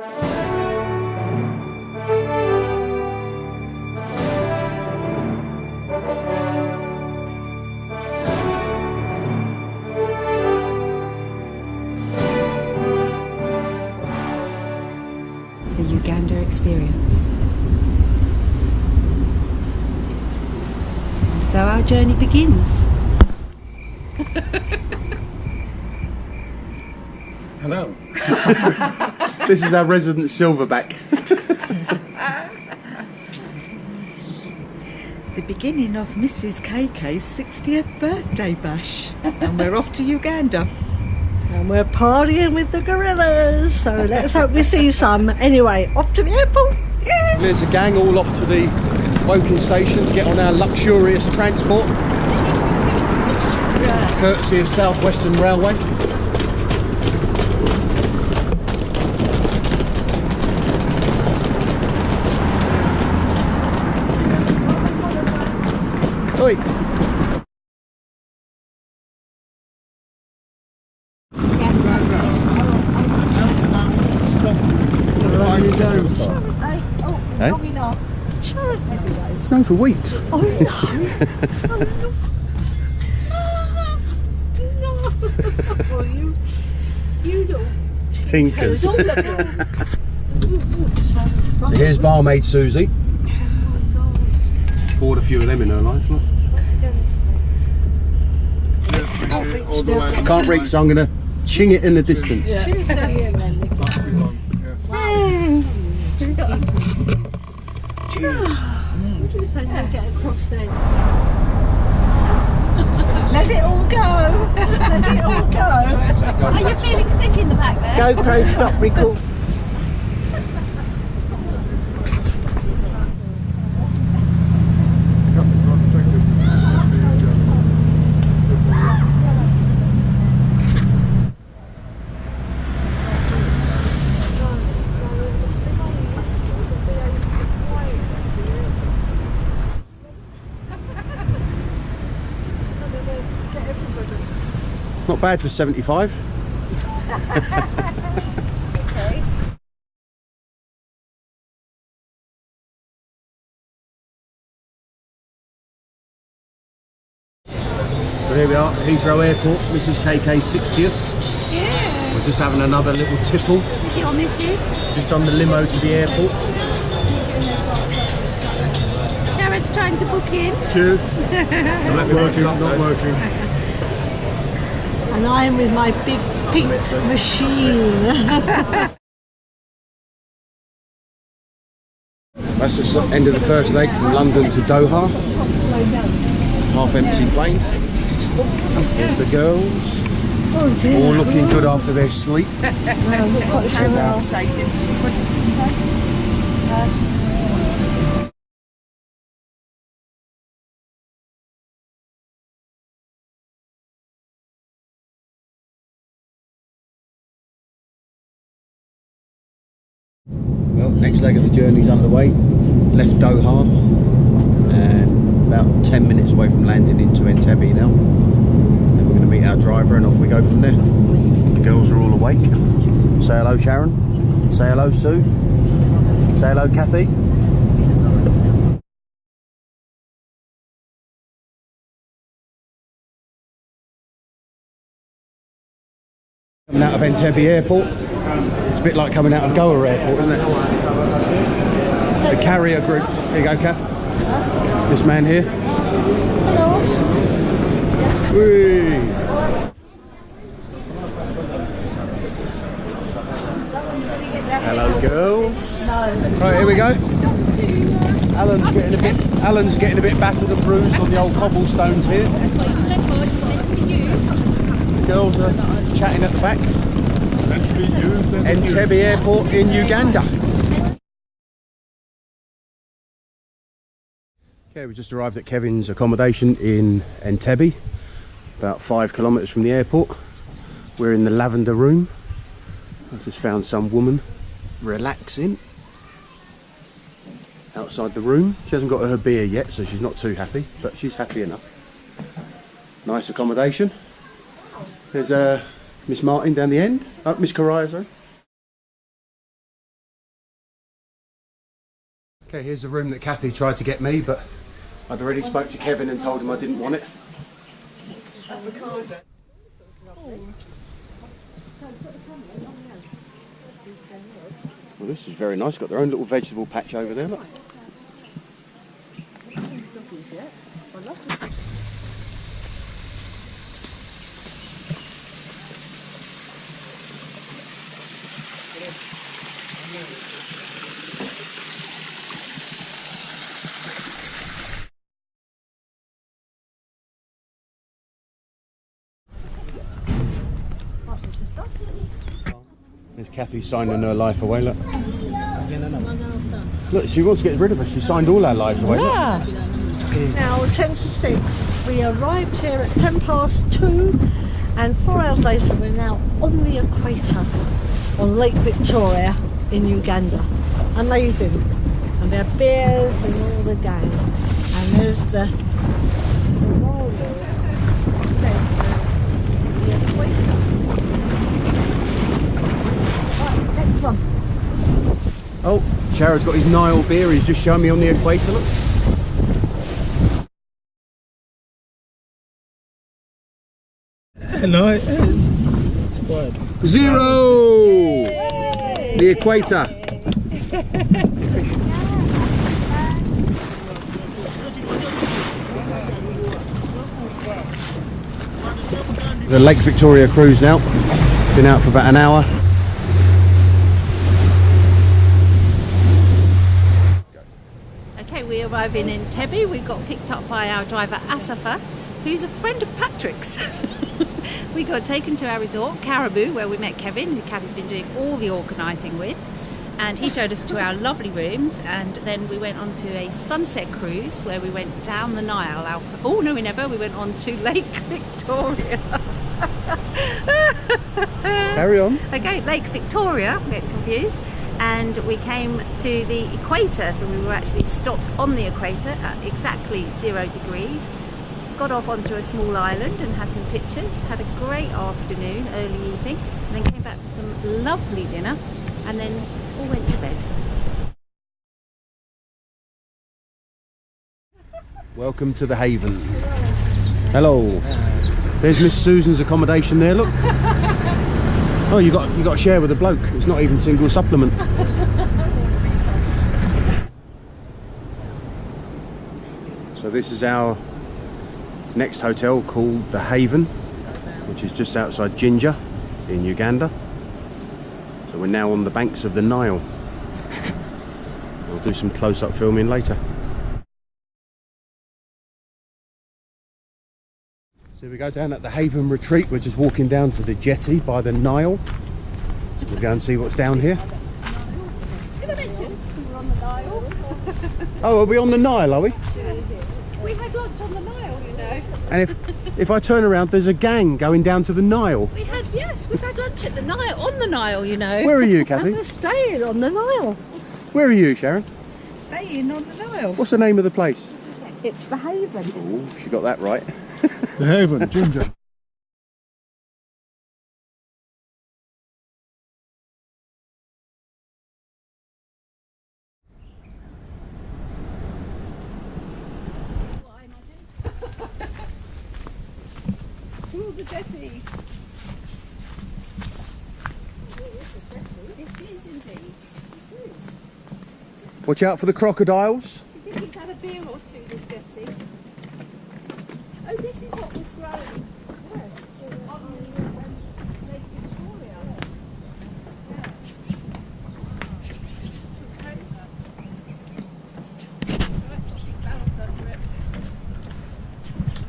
The Uganda experience. And so our journey begins. Hello. This is our resident silverback. The beginning of Mrs. KK's 60th birthday bash, and we're off to Uganda. And we're partying with the gorillas, so let's hope we see some. Anyway, off to the airport. Yeah. There's a gang all off to the Woking station to get on our luxurious transport, courtesy of South Western Railway. Oi. Hey? It's known for weeks. Oh no! No! You don't. Tinkers. So here's barmaid Susie. Poured a few of them in her life. Look. I can't reach, so I'm going to ching it in the distance. Yeah. What do you think we'll get across there? Let it all go! Let it all go! Are you feeling sick in the back there? GoPro stop record. Not bad for 75. Okay. So here we are at Heathrow Airport. This is KK's 60th. Yeah. We're just having another little tipple. With your missus. Just on the limo to the airport. Sharad's trying to book in. Cheers. Not working. And I'm with my big pink machine. That's just the end of the first leg from London to Doha. Half empty plane. Here's the girls. Oh dear. All looking good after their sleep. There's our say, didn't she? What did she say? Well, next leg of the journey's underway. Left Doha and about 10 minutes away from landing into Entebbe now. Then we're going to meet our driver and off we go from there. The girls are all awake. Say hello, Sharon. Say hello, Sue. Say hello, Kathy. Coming out of Entebbe Airport. It's a bit like coming out of Goa Airport, isn't it? The carrier group. Here you go, Kath. This man here. Hello. Whee. Hello, girls. Right, here we go. Alan's getting a bit battered and bruised on the old cobblestones here. The girls are chatting at the back. Entebbe Airport in Uganda. Okay, we just arrived at Kevin's accommodation in Entebbe, about 5 kilometres from the airport. We're in the lavender room. I've just found some woman relaxing outside the room. She hasn't got her beer yet, so she's not too happy, but she's happy enough. Nice accommodation. There's Miss Martin down the end. Oh, Miss Correa, sorry. Okay, here's the room that Kathy tried to get me, but I'd already spoke to Kevin and told him I didn't want it. Well, this is very nice. Got their own little vegetable patch over there. Look. There's Kathy signing her life away, look. Look, she wants to get rid of us. She signed all our lives away, look. Yeah. Now 10 to 6. We arrived here at 2:10, and 4 hours later we're now on the equator on Lake Victoria in Uganda. Amazing. And we have beers and all the gang. And there's the Nile, the equator. Right, next one. Oh, Sharad's got his Nile beer. He's just shown me on the equator, look. No, it's fine. 0! The equator. The Lake Victoria cruise now. Been out for about an hour. Okay, we arrive in Entebbe. We got picked up by our driver Ishasha, who's a friend of Patrick's. We got taken to our resort, Caribou, where we met Kevin, who Kathy's been doing all the organising with. And he showed us to our lovely rooms, and then we went on to a sunset cruise where we went down the Nile. Oh no, we never. We went on to Lake Victoria. Carry on. Okay, Lake Victoria, get confused. And we came to the equator, so we were actually stopped on the equator at exactly 0 degrees. Got off onto a small island and had some pictures, had a great afternoon, early evening, and then came back for some lovely dinner, and then all went to bed. Welcome to the Haven. Hello. There's Miss Susan's accommodation there, look. Oh, you got to share with a bloke. It's not even single supplement. So this is our next hotel, called the Haven, which is just outside Jinja in Uganda. So we're now on the banks of the Nile. We'll do some close-up filming later. So we go down at the Haven Retreat. We're just walking down to the jetty by the Nile. So we'll go and see what's down here. Did I mention we were on the Nile? Oh, are we on the Nile, are we? We had lunch on the Nile, you know. And if I turn around, there's a gang going down to the Nile. We've had lunch at the Nile, on the Nile, you know. Where are you, Kathy? We're staying on the Nile. Where are you, Sharon? Staying on the Nile. What's the name of the place? It's the Haven. Oh, she got that right. The Haven, Jinja. To the jetty. It is indeed. Watch out for the crocodiles. Do you think he's had a beer or two, this jetty? Oh, this is what was growing. Yes. On Lake Victoria.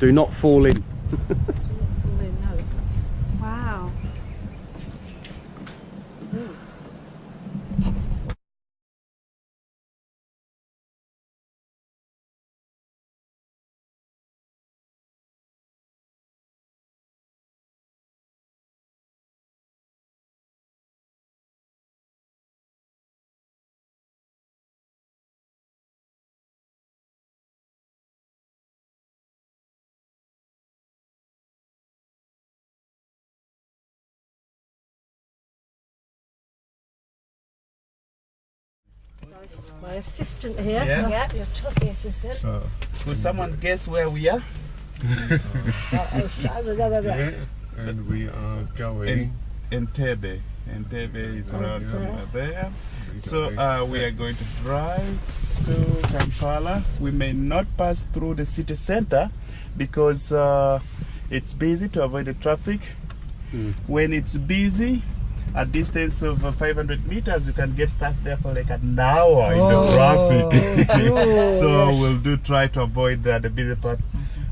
Yeah. Do not fall in. My assistant here. Yeah, your trusty assistant. So, Could someone guess where we are? and we are going. Entebbe. Entebbe is around somewhere there. So we are going to drive to Kampala. We may not pass through the city center because it's busy, to avoid the traffic. When it's busy, a distance of 500 meters, you can get stuck there for like an hour in the traffic. So we'll try to avoid the busy part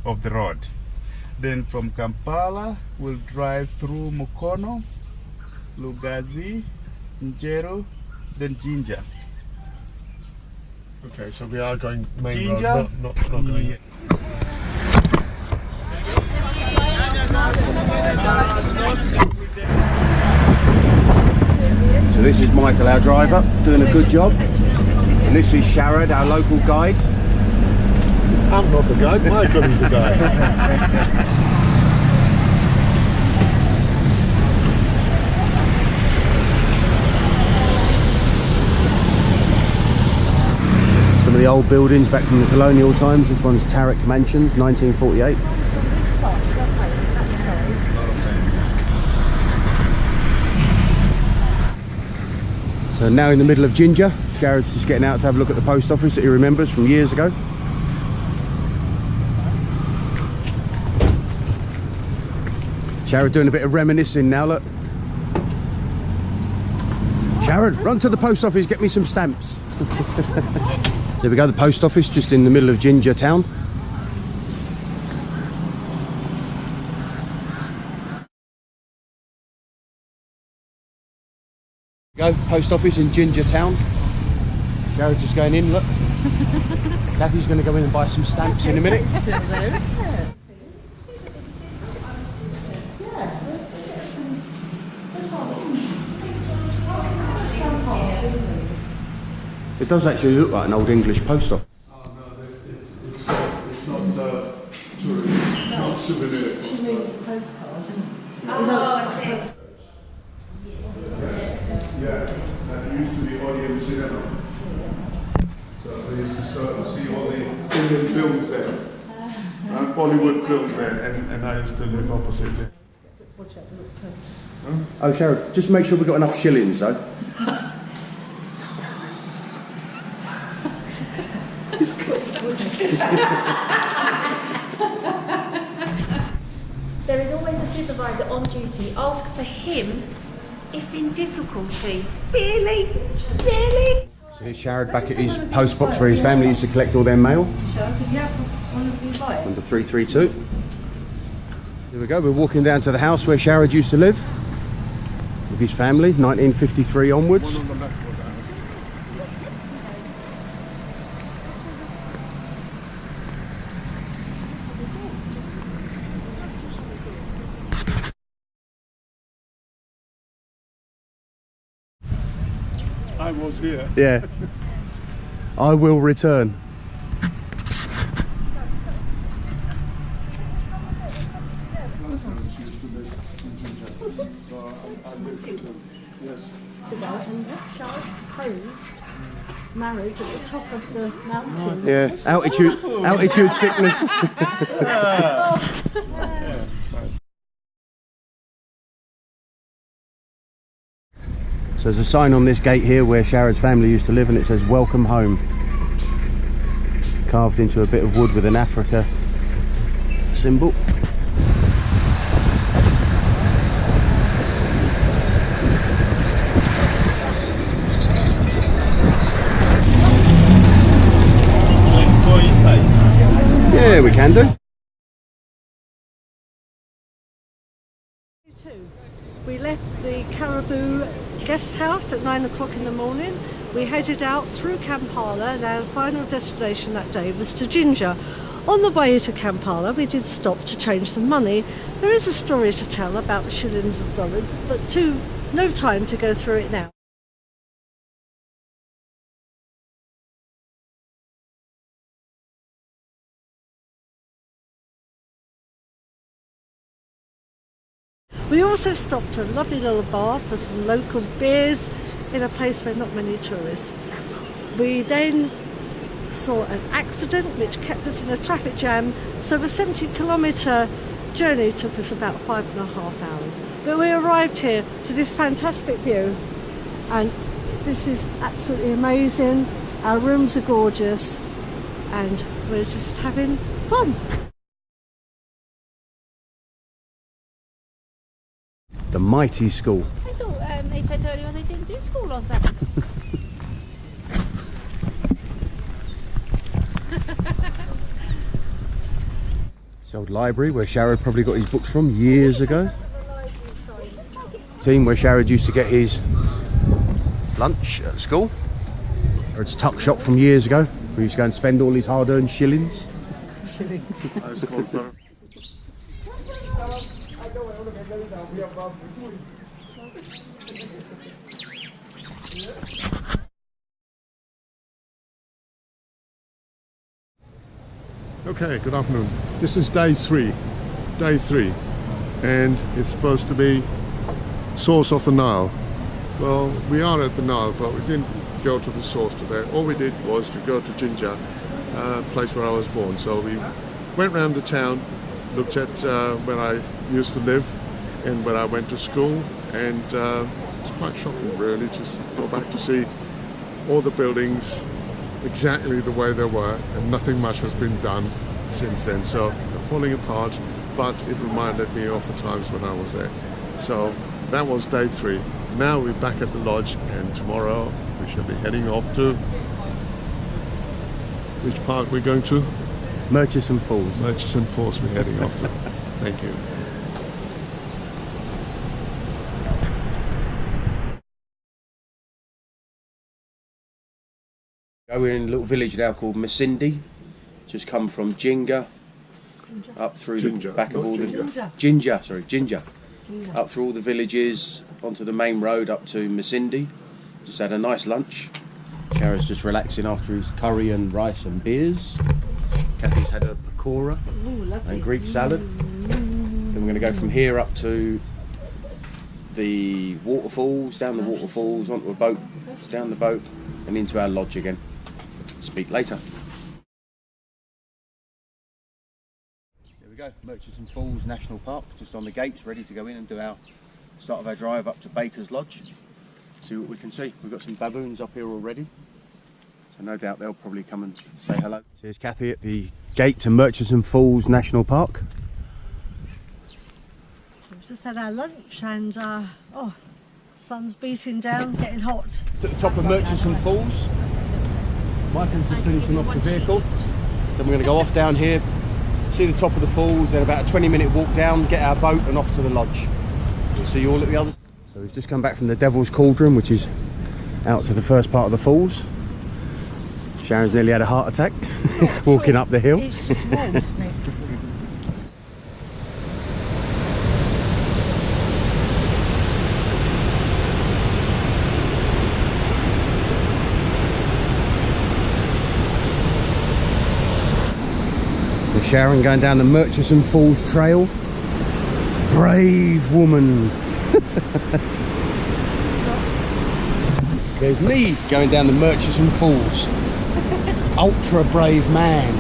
of the road. Then from Kampala, we'll drive through Mukono, Lugazi, Njeru, then Jinja. Okay, so we are going main Jinja? road, not going yet. So this is Michael, our driver, doing a good job. And this is Sharad, our local guide. I'm not the guide, Michael is the guide. Some of the old buildings back from the colonial times. This one's Tarik Mansions, 1948. So now in the middle of Jinja. Sharad's just getting out to have a look at the post office that he remembers from years ago. Sharad doing a bit of reminiscing now, look. Sharad, run to the post office, get me some stamps. There we go, the post office just in the middle of Jinja town. Go, post office in Jinja town. Jared's just going in, look. Kathy's going to go in and buy some stamps in a minute. It does actually look like an old English post office. Oh no, it's not tourist, it's not souvenir. She means a postcard, isn't it? Oh, I see. Yeah, that used to be audience cinema. So they used to see all the Indian films there, and Bollywood films there, and I used to live opposite there. Oh, Sharad, just make sure we've got enough shillings, though. There is always a supervisor on duty. Ask for him if in difficulty. Really? Really? So here's Sharad back at his post box where his family used to collect all their mail. Number 332. Here we go, we're walking down to the house where Sharad used to live with his family, 1953 onwards. I was here. Yeah. I will return. Married at the top of the mountain. Yeah, altitude sickness. So there's a sign on this gate here where Sharad's family used to live, and it says "Welcome Home," carved into a bit of wood with an Africa symbol. Go inside. Yeah, we can do. We left the Caribou guest house at 9 o'clock in the morning. We headed out through Kampala, and our final destination that day was to Jinja. On the way to Kampala, we did stop to change some money. There is a story to tell about shillings and dollars, but no time to go through it now. We also stopped at a lovely little bar for some local beers in a place where not many tourists We then saw an accident which kept us in a traffic jam, so the 70-kilometre journey took us about 5.5 hours. But we arrived here to this fantastic view, and this is absolutely amazing. Our rooms are gorgeous, and we're just having fun. The mighty school. I thought they said earlier on they didn't do school on Saturday. The old library where Sharad probably got his books from years ago. Team where Sharad used to get his lunch at school. Or its tuck shop from years ago, where he used to go and spend all his hard-earned shillings. Okay, good afternoon. This is day three, and it's supposed to be source of the Nile. Well, we are at the Nile, but we didn't go to the source today. All we did was to go to Jinja, place where I was born. So we went around the town, looked at where I used to live and where I went to school, and it's quite shocking really to go back to see all the buildings exactly the way they were, and nothing much has been done since then. So they're falling apart, but it reminded me of the times when I was there. So that was day three. Now we're back at the lodge, and tomorrow we shall be heading off to which part we're going to? Murchison Falls. Murchison Falls we're heading off to. Thank you. We're in a little village now called Masindi. Just come from Jinja, up through the back of all the Jinja. Up through all the villages, onto the main road up to Masindi. Just had a nice lunch. Sharad's just relaxing after his curry and rice and beers. Kathy's had a pakora and Greek salad. Then we're going to go from here up to the waterfalls, down the waterfalls, onto a boat, down the boat, and into our lodge again. Speak later. There we go, Murchison Falls National Park, just on the gates, ready to go in and do our start of our drive up to Baker's Lodge. See what we can see. We've got some baboons up here already, so no doubt they'll probably come and say hello. So here's Kathy at the gate to Murchison Falls National Park. We've just had our lunch, and oh, sun's beating down, getting hot. To the top of Murchison Falls. Michael's just finishing off the vehicle. Then we're going to go off down here, see the top of the falls, then about a 20-minute walk down, get our boat and off to the lodge. We'll see you all at the others. So we've just come back from the Devil's Cauldron, which is out to the first part of the falls. Sharon's nearly had a heart attack walking up the hill. It's just warm. Sharon going down the Murchison Falls Trail. Brave woman. There's me going down the Murchison Falls. Ultra brave man.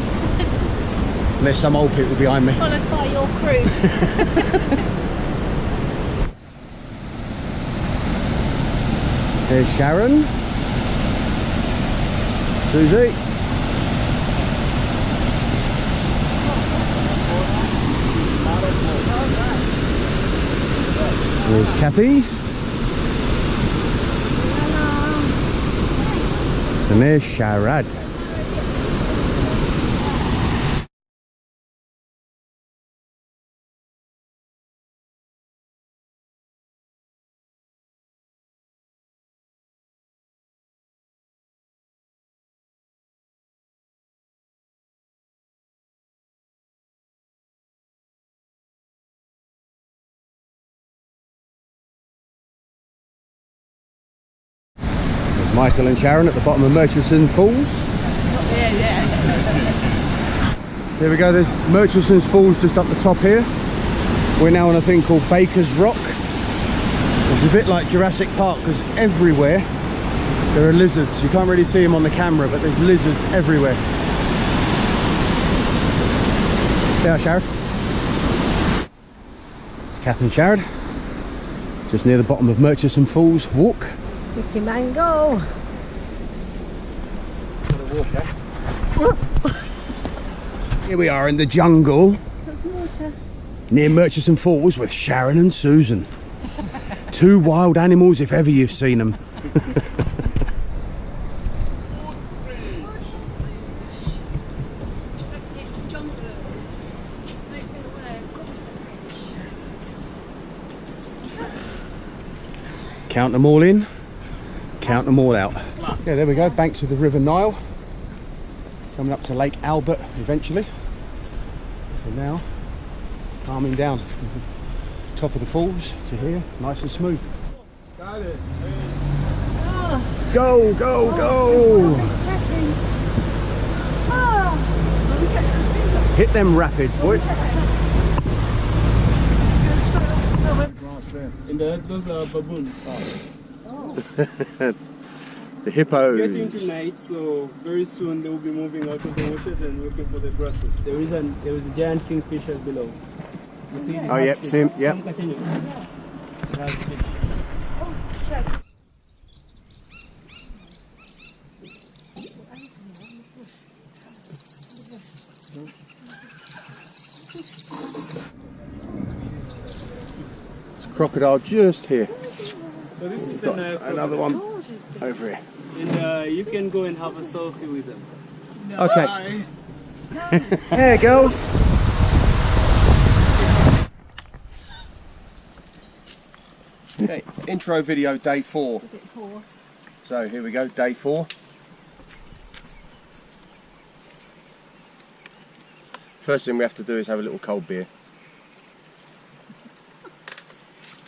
There's some old people behind me. Followed by your crew. There's Sharon. Susie. There's Kathy. Hello. And there's Sharad. Michael and Sharon at the bottom of Murchison Falls. Not there yet. Here we go, there's Murchison Falls just up the top here. We're now on a thing called Baker's Rock. It's a bit like Jurassic Park because everywhere There are lizards. You can't really see them on the camera, but there's lizards everywhere. There, Sharad. It's Kath and Sharad. Just near the bottom of Murchison Falls Walk. Mickey Mango. Here we are in the jungle. Got some water. Near Murchison Falls with Sharon and Susan. Two wild animals if ever you've seen them. Count them all in, count them all out. Yeah, there we go, banks of the River Nile. Coming up to Lake Albert eventually. So now, calming down from the top of the falls to here, nice and smooth. Got it. Go, go, go! Hit them rapids, boy. Those are baboons. The hippos. Getting to night, so very soon they will be moving out of the waters and looking for the grasses. There is a giant kingfisher below. You see? Oh, yep, see him, yep. Continue. Crocodile just here. So this is the Got Nile another crocodile. one over here. And you can go and have a selfie with them. Okay. Here, girls. Okay, intro video day 4. So here we go, day 4. First thing we have to do is have a little cold beer.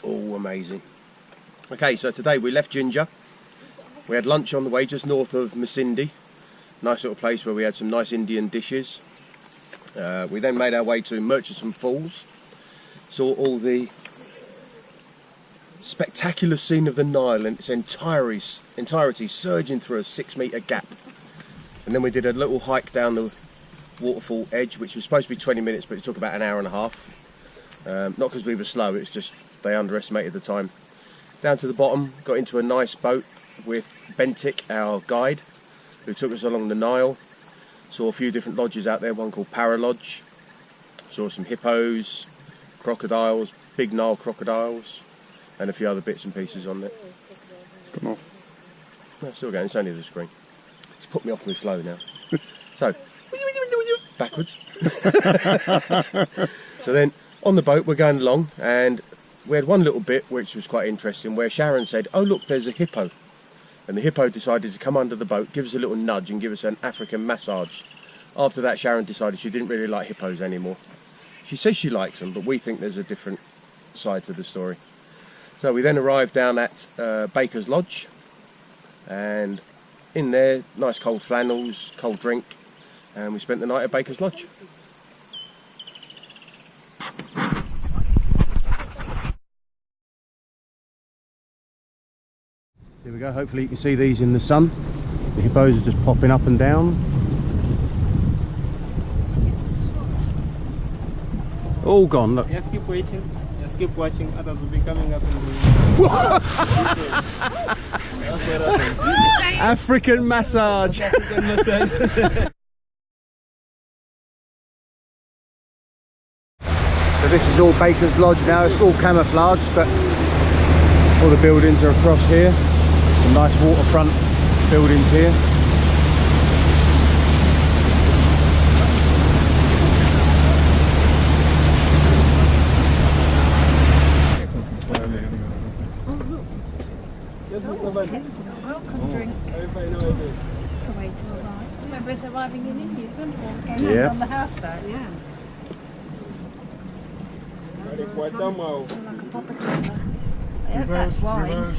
Oh, amazing. Okay, so today we left Jinja. We had lunch on the way just north of Masindi. Nice little place where we had some nice Indian dishes. We then made our way to Murchison Falls. Saw all the spectacular scene of the Nile in its entirety surging through a 6-metre gap. And then we did a little hike down the waterfall edge, which was supposed to be 20 minutes, but it took about an hour and a half. Not because we were slow, it's just they underestimated the time. Down to the bottom, got into a nice boat with Bentik, our guide, who took us along the Nile. Saw a few different lodges out there, one called Para Lodge. Saw some hippos, crocodiles, big Nile crocodiles, and a few other bits and pieces on there. Come on. No, it's still going, it's only the screen. It's put me off my flow now. So, backwards. So then, on the boat, we're going along, and we had one little bit which was quite interesting, where Sharon said, oh look, there's a hippo. And the hippo decided to come under the boat, give us a little nudge and give us an African massage. After that, Sharon decided she didn't really like hippos anymore. She says she likes them, but we think there's a different side to the story. So we then arrived down at Baker's Lodge, and in there, nice cold flannels, cold drink, and we spent the night at Baker's Lodge. Here we go, hopefully you can see these in the sun. The hippos are just popping up and down. All gone, look. Just keep waiting, just keep watching, others will be coming up and African massage! African massage. So this is all Baker's Lodge now, it's all camouflaged, but all the buildings are across here. Some nice waterfront buildings here. Welcome drink. This is the way to arrive. Remember us arriving in India, didn't we? Came Yeah. on the houseboat. Yeah. Quite dumb, Like a proper tripper. Yeah, that's wine.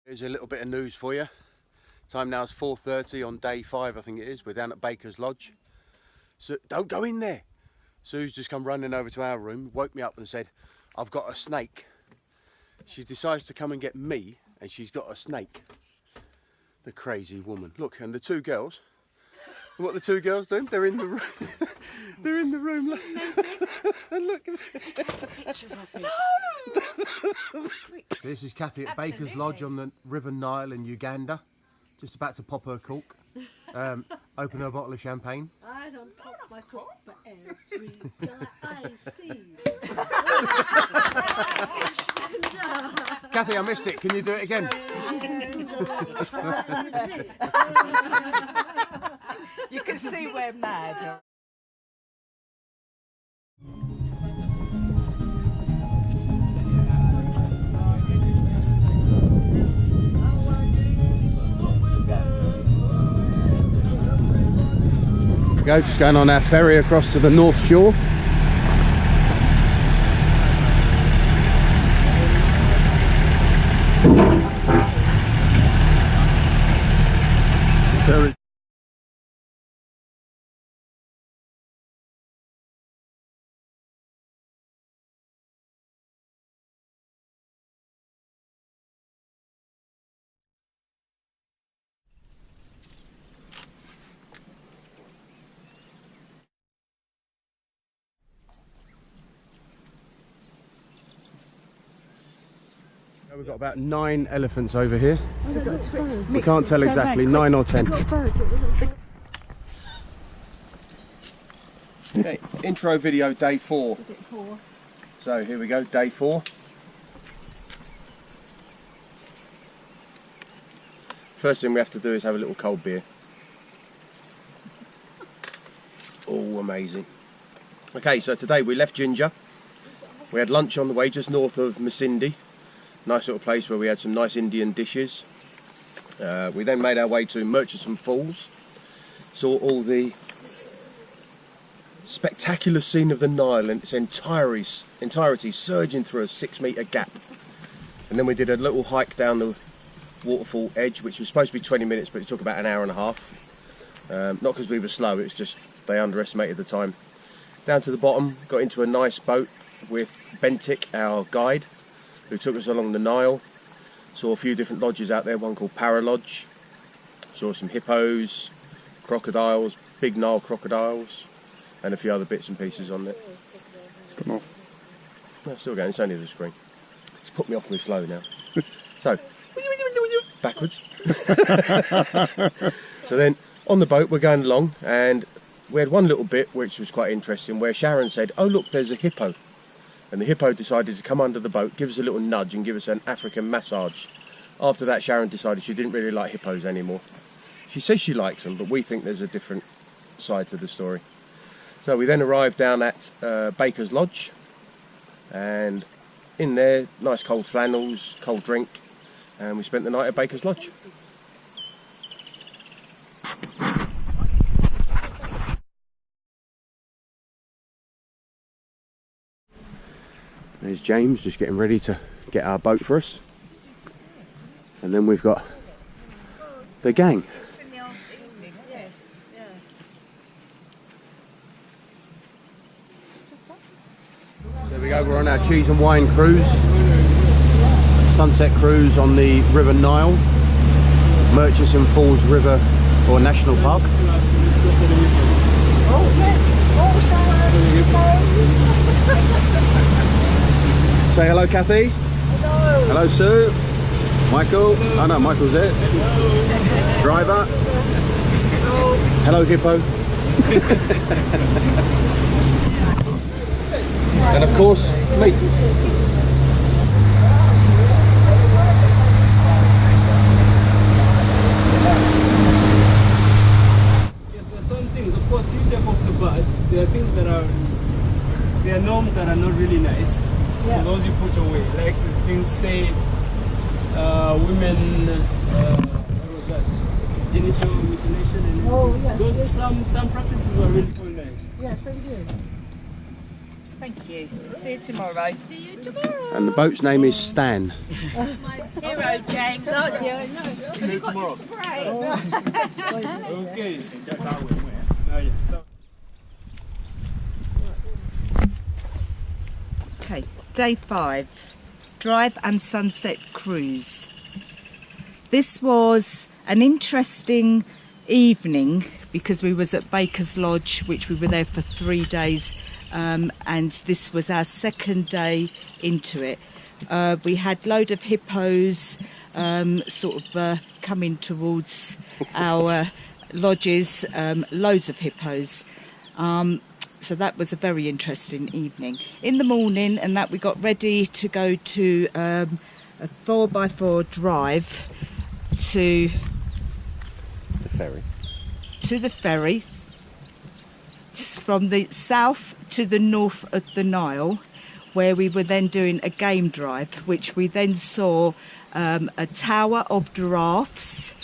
Here's a little bit of news for you. Time now is 4:30 on day 5, I think it is. We're down at Baker's Lodge. So don't go in there. Sue's just come running over to our room, woke me up and said, I've got a snake. She decides to come and get me, and she's got a snake. The crazy woman. Look, and the two girls. And what the two girls doing? They're in the room. They're in the room. And look. This is Kathy at Baker's Lodge on the River Nile in Uganda. Just about to pop her cork. Open her bottle of champagne. I don't pop my cork for every guy I see. Kathy, I missed it. Can you do it again? You can see we're mad. Go, just going on our ferry across to the North Shore. It's a ferry. We've got about 9 elephants over here. We can't tell exactly, 9 or 10. Okay, intro video day 4. So here we go, day 4. First thing we have to do is have a little cold beer. Oh, amazing. Okay, so today we left Jinja. We had lunch on the way just north of Masindi. Nice little place where we had some nice Indian dishes. We then made our way to Murchison Falls, saw all the spectacular scene of the Nile in its entirety surging through a 6-metre gap. And then we did a little hike down the waterfall edge, which was supposed to be 20 minutes, but it took about an hour and a half. Not because we were slow, it's just they underestimated the time. Down to the bottom, got into a nice boat with Bentik, our guide, who took us along the Nile. Saw a few different lodges out there, one called Primate Lodge. Saw some hippos, crocodiles, big Nile crocodiles, and a few other bits and pieces on there. Come on. No, still going, it's only the screen. It's put me off with flow now. So, backwards. So then, on the boat, we're going along, and we had one little bit which was quite interesting, where Sharon said, oh look, there's a hippo. And the hippo decided to come under the boat, give us a little nudge and give us an African massage. After that, Sharon decided she didn't really like hippos anymore. She says she likes them, but we think there's a different side to the story. So we then arrived down at Baker's Lodge, and in there, nice cold flannels, cold drink, and we spent the night at Baker's Lodge. There's James just getting ready to get our boat for us. And then we've got the gang. There we go, we're on our cheese and wine cruise. Sunset cruise on the River Nile. Murchison Falls River or National Park. Say hello, Kathy. Hello. Hello, Sue. Michael. Oh no, Michael's there. Hello. Driver. Hello, hippo. And of course, me. Yes, there are some things. Of course, you take off the birds. There are things that are, there are norms that are not really nice. So those you put away, like the things say, women, what was that? Genital mutilation and oh, yes, those yes. Some practices were really cool. Yes, they do. Thank you. See you tomorrow. See you tomorrow. And the boat's name is Stan. Hero, James, aren't you? No. Have you got your spray? Okay. Okay, day 5. Drive and sunset cruise. This was an interesting evening because we was at Baker's Lodge, which we were there for 3 days, and this was our second day into it. We had load of hippos coming towards our lodges, loads of hippos. So that was a very interesting evening. In the morning and that we got ready to go to a 4x4 drive to the ferry just from the south to the north of the Nile, where we were then doing a game drive, which we then saw a tower of giraffes,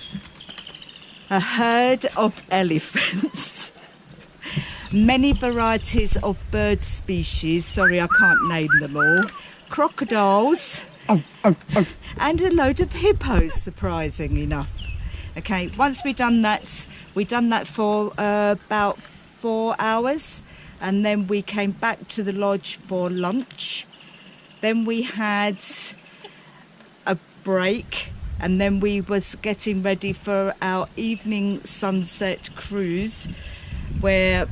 a herd of elephants, many varieties of bird species, sorry I can't name them all, crocodiles, and a load of hippos, surprising enough. Okay, once we done that for about 4 hours, and then we came back to the lodge for lunch. Then we had a break, and then we was getting ready for our evening sunset cruise, where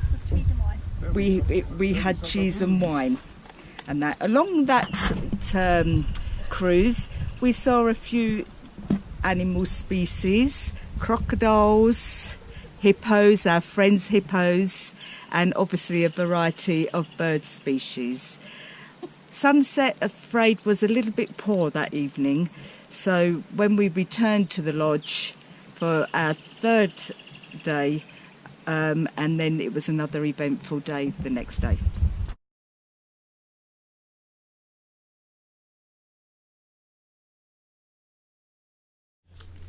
we had cheese and wine. And that along that cruise we saw a few animal species, crocodiles, hippos, our friends hippos, and obviously a variety of bird species. Sunset, afraid, was a little bit poor that evening, so when we returned to the lodge for our 3rd day, and then it was another eventful day the next day.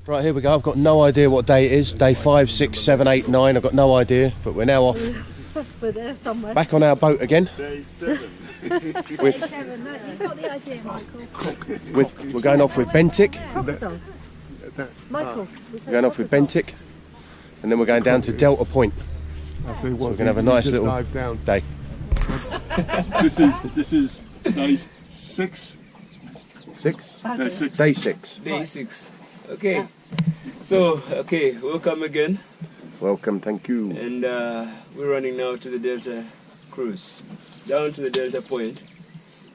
Right, here we go. I've got no idea what day it is. Day 5, 6, 7, 8, 9. I've got no idea, but we're now off. We're there somewhere. Back on our boat again. Day 7. You've got the idea, Michael. We're going off with Bentic. Crocodile. Michael. We're going off with Bentic, and then we're going down to Delta Point. I think So we're going to have a nice little day. This is day 6. 6? Day 6. Day 6. Day 6. Okay. So, welcome again. Welcome, thank you. And we're running now to the Delta cruise. Down to the Delta Point.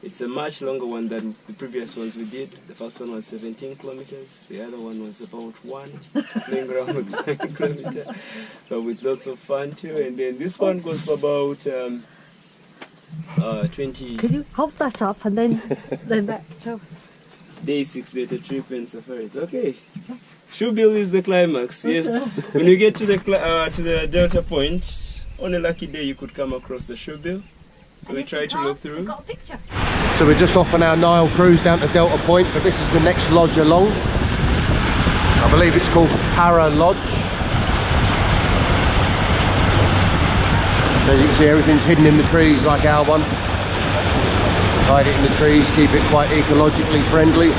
It's a much longer one than the previous ones we did. The first one was 17 kilometers. The other one was about 1, playing around with 1 kilometer, but with lots of fun too. And then this one goes for about 20. Can you hold that up and then that too? Day 6 Delta trip and safaris. Okay. Shoebill is the climax. Yes. When you get to the Delta Point, on a lucky day you could come across the Shoebill. So we try to look through. Got a picture. So we're just off on our Nile cruise down to Delta Point, but this is the next lodge along. I believe it's called Primate Lodge. So you can see everything's hidden in the trees like our one. Hide it in the trees, keep it quite ecologically friendly.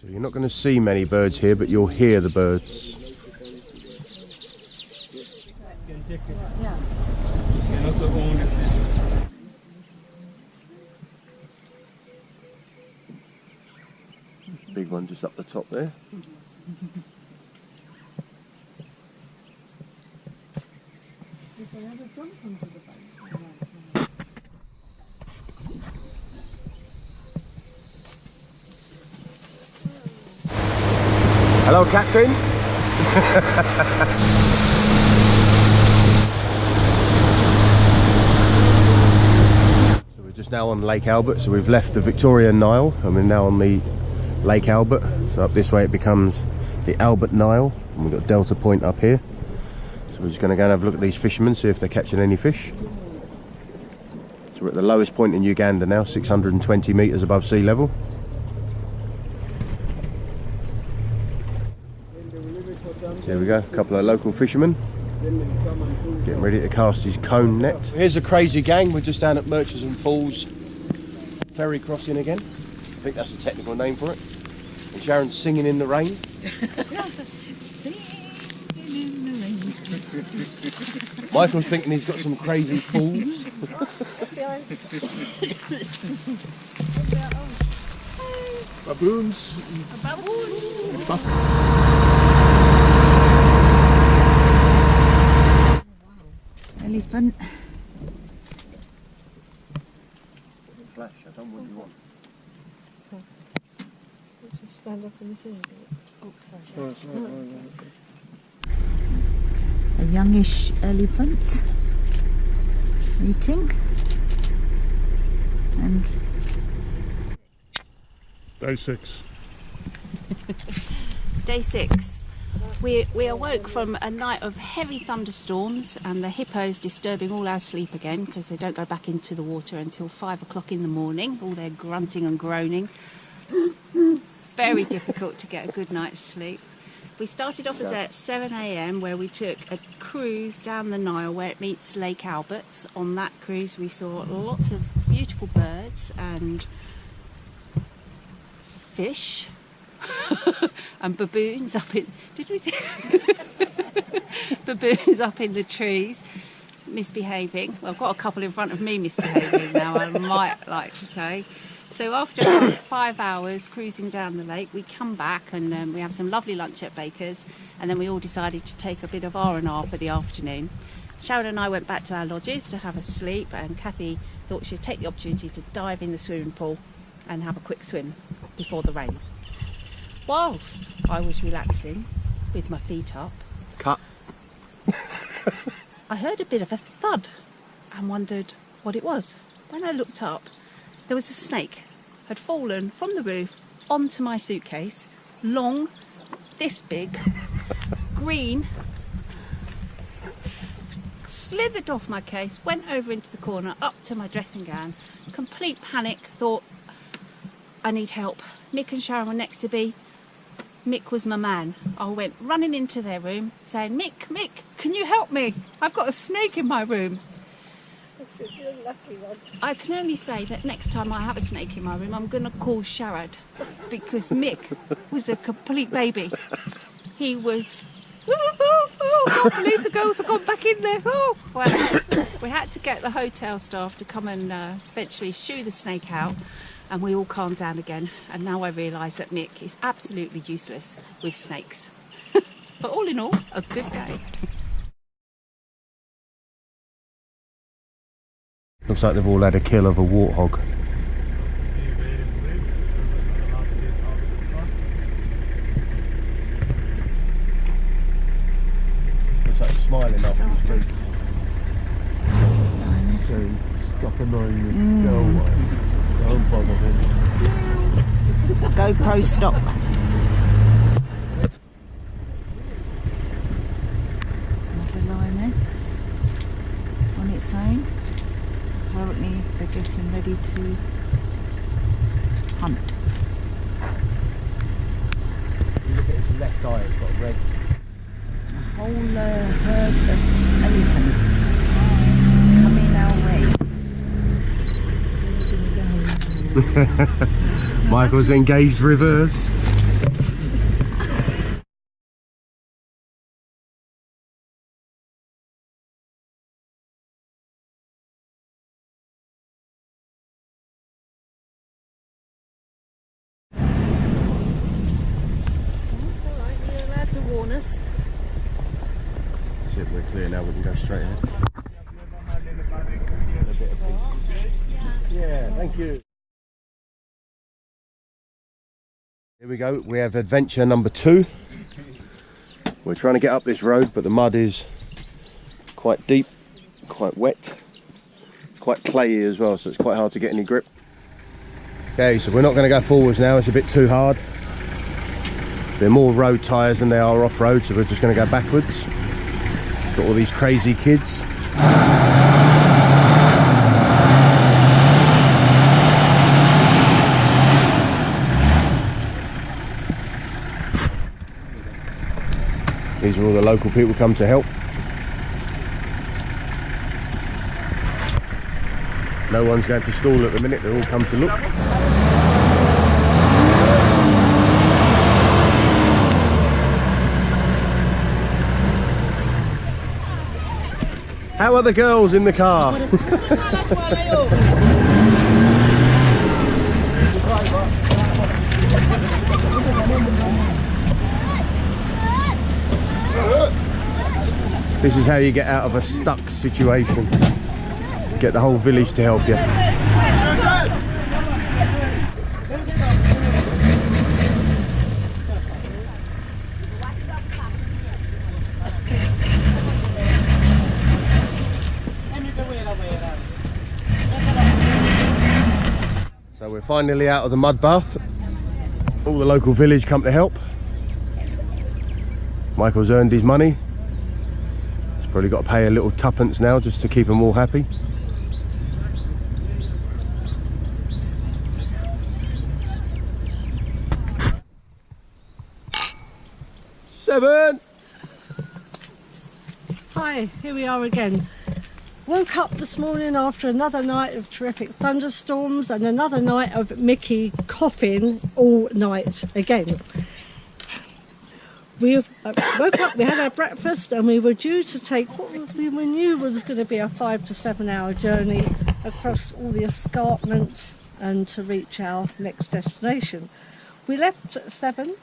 You're not going to see many birds here, but you'll hear the birds. You can take it. Yeah. You can also own the city. Big one just up the top there. Hello, Captain. So we're just now on Lake Albert. So we've left the Victoria Nile and we're now on the Lake Albert. So up this way it becomes the Albert Nile, and we've got Delta Point up here. So we're just going to go and have a look at these fishermen, see if they're catching any fish. So we're at the lowest point in Uganda now, 620 metres above sea level. There we go, a couple of local fishermen getting ready to cast his cone net. Here's a crazy gang, we're just down at Murchison Falls ferry crossing again. I think that's the technical name for it. And Sharon's singing in the rain. Michael's thinking he's got some crazy falls. Baboons. Elephant. Flash, I don't know what you want. Just stand up in the thing. Oh, A youngish elephant eating, and Day 6. Day 6. We awoke from a night of heavy thunderstorms and the hippos disturbing all our sleep again because they don't go back into the water until 5 o'clock in the morning, all their grunting and groaning. Very difficult to get a good night's sleep. We started off the day at 7 a.m. where we took a cruise down the Nile where it meets Lake Albert. On that cruise we saw lots of beautiful birds and fish and baboons up in... Did we see? Baboons up in the trees misbehaving. Well, I've got a couple in front of me misbehaving now, I might like to say. So after about 5 hours cruising down the lake, we come back and we have some lovely lunch at Baker's, and then we all decided to take a bit of R&R for the afternoon. Sharad and I went back to our lodges to have a sleep, and Kathy thought she'd take the opportunity to dive in the swimming pool and have a quick swim before the rain. Whilst I was relaxing with my feet up, I heard a bit of a thud and wondered what it was. When I looked up, there was a snake had fallen from the roof onto my suitcase, long, this big, green, slithered off my case, went over into the corner, up to my dressing gown. Complete panic, thought, I need help. Mick and Sharon were next to me. Mick was my man. I went running into their room saying, Mick, can you help me? I've got a snake in my room. I can only say that next time I have a snake in my room, I'm going to call Sharad, because Mick was a complete baby. He was, I can't believe the girls have gone back in there. Oh, well, we had to get the hotel staff to come and eventually shoo the snake out, and we all calmed down again. And now I realise that Mick is absolutely useless with snakes. But all in all, a good day. Looks like they've all had a kill of a warthog. Looks like smiling after his food. So, stop annoying me. Go away. Don't bother him. GoPro stop. Another lioness on its own. Apparently they're getting ready to hunt. You look at his left eye, it's got red. A whole herd of elephants coming our way. Michael's engaged reverse. We're clear now, we can go straight ahead. Yeah, thank you. Here we go, we have adventure number 2. We're trying to get up this road, but the mud is quite deep, quite wet. It's quite clayey as well, so it's quite hard to get any grip. Okay, so we're not going to go forwards now, it's a bit too hard. They're more road tyres than they are off-road, so we're just going to go backwards. Got all these crazy kids. These are all the local people come to help. No one's going to school at the minute, they all come to look. How are the girls in the car? This is how you get out of a stuck situation. Get the whole village to help you. So we're finally out of the mud bath. All the local village come to help. Michael's earned his money. He's probably got to pay a little tuppence now just to keep them all happy. Seven! Hi, here we are again. Woke up this morning after another night of terrific thunderstorms and another night of Mickey coughing all night again. We woke up, we had our breakfast and we were due to take what we knew was going to be a 5 to 7 hour journey across all the escarpment and to reach our next destination. We left at 7.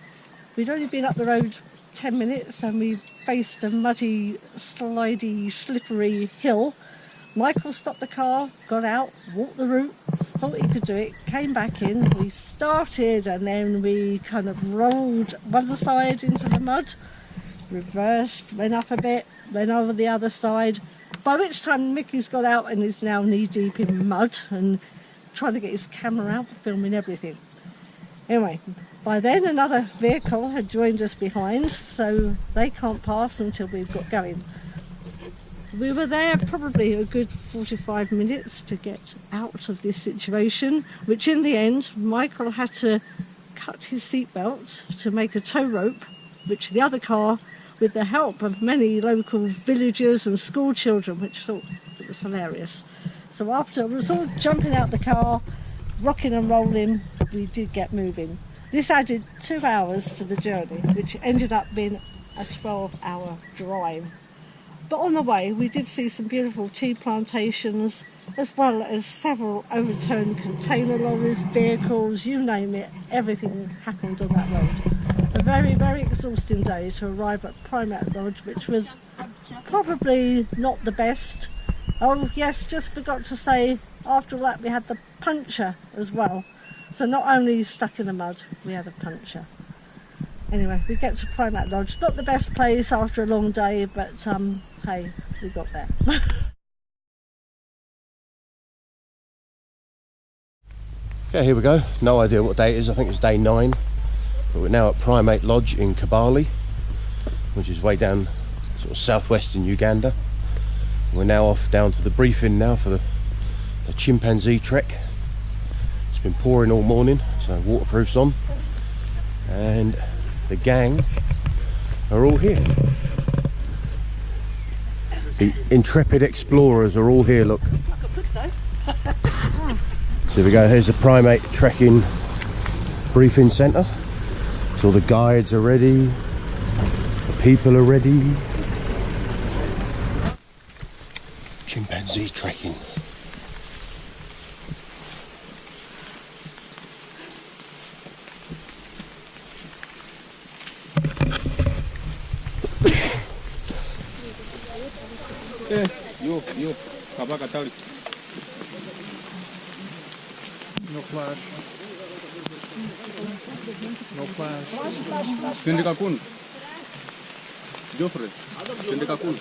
We'd only been up the road 10 minutes and we faced a muddy, slidey, slippery hill. Michael stopped the car, got out, walked the route, thought he could do it, came back in. We started and then we kind of rolled one side into the mud, reversed, went up a bit, went over the other side. By which time Mickey's got out and is now knee deep in mud and trying to get his camera out, filming everything. Anyway, by then another vehicle had joined us behind, so they can't pass until we've got going. We were there probably a good 45 minutes to get out of this situation, which in the end, Michael had to cut his seatbelt to make a tow rope, which the other car, with the help of many local villagers and school children, which thought it was hilarious. So after it was all jumping out the car, rocking and rolling, we did get moving. This added 2 hours to the journey, which ended up being a 12-hour drive. But on the way, we did see some beautiful tea plantations, as well as several overturned container lorries, vehicles, you name it, everything happened on that road. A very, very exhausting day to arrive at Primate Lodge, which was probably not the best. Oh yes, just forgot to say, after that we had the puncture as well. So not only stuck in the mud, we had a puncture. Anyway, we get to Primate Lodge. Not the best place after a long day, but hey, we got there. Okay, here we go. No idea what day it is. I think it's day 9. But we're now at Primate Lodge in Kabale, which is way down sort of southwestern Uganda. We're now off down to the briefing now for the Chimpazee Trek. It's been pouring all morning, so waterproof's on. And the gang are all here. The intrepid explorers are all here, look. So here we go, here's the Primate Trekking Briefing Centre. So all the guides are ready, the people are ready. Chimpazee trekking. You, Kabaka Tali. No flash. No flash. Sindika Kun. Joffrey. Sindika Kun.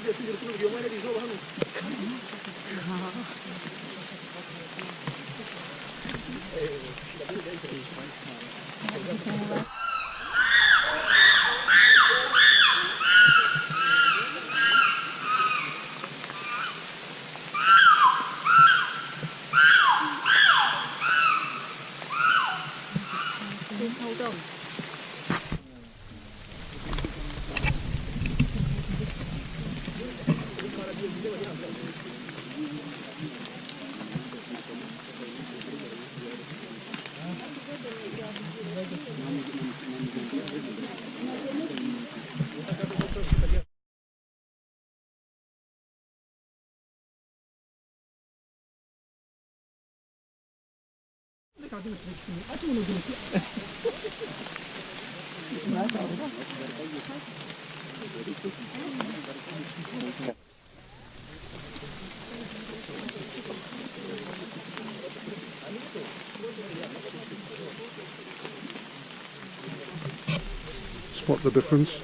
Spot the difference.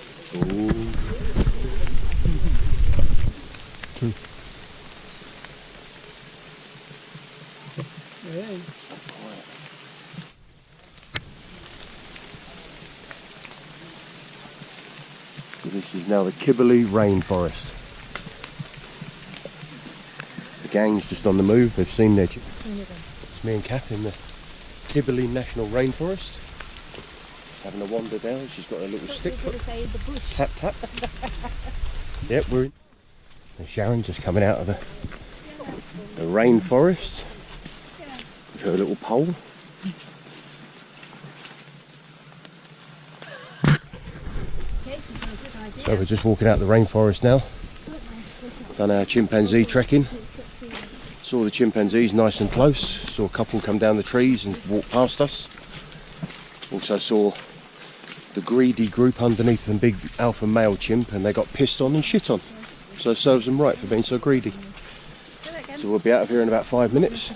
Two. So this is now the Kyambura rainforest. The gang's just on the move. They've seen their. It's me and Kath in the Kyambura National Rainforest. Having a wander down. She's got a little stick foot. Tap tap. Yep, we're in. There's Sharon just coming out of the rainforest with her little pole. So we're just walking out the rainforest now. Done our chimpanzee trekking. Saw the chimpanzees nice and close. Saw a couple come down the trees and walk past us. Also saw the greedy group underneath the big alpha male chimp, and they got pissed on and shit on. So it serves them right for being so greedy. So we'll be out of here in about 5 minutes.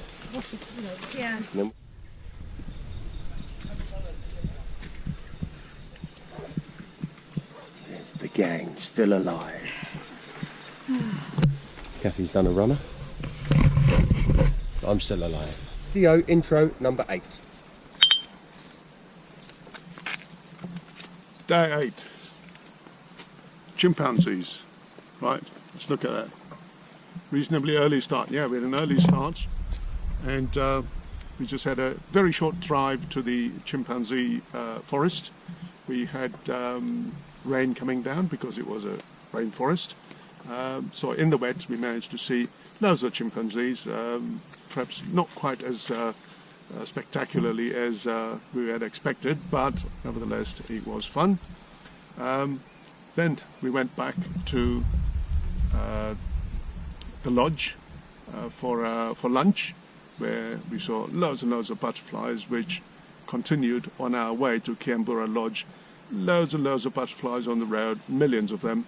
Yeah. Then there's the gang still alive. Kathy's done a runner. I'm still alive. Video intro number 8. Day 8. Chimpanzees. Right, let's look at that. Reasonably early start. Yeah, we had an early start, and we just had a very short drive to the chimpanzee forest. We had rain coming down because it was a rainforest. So in the wet we managed to see loads of chimpanzees, perhaps not quite as spectacularly as we had expected, but nevertheless it was fun. Then we went back to the lodge for lunch, where we saw loads and loads of butterflies, which continued on our way to Kyambura Lodge. Loads and loads of butterflies on the road, millions of them,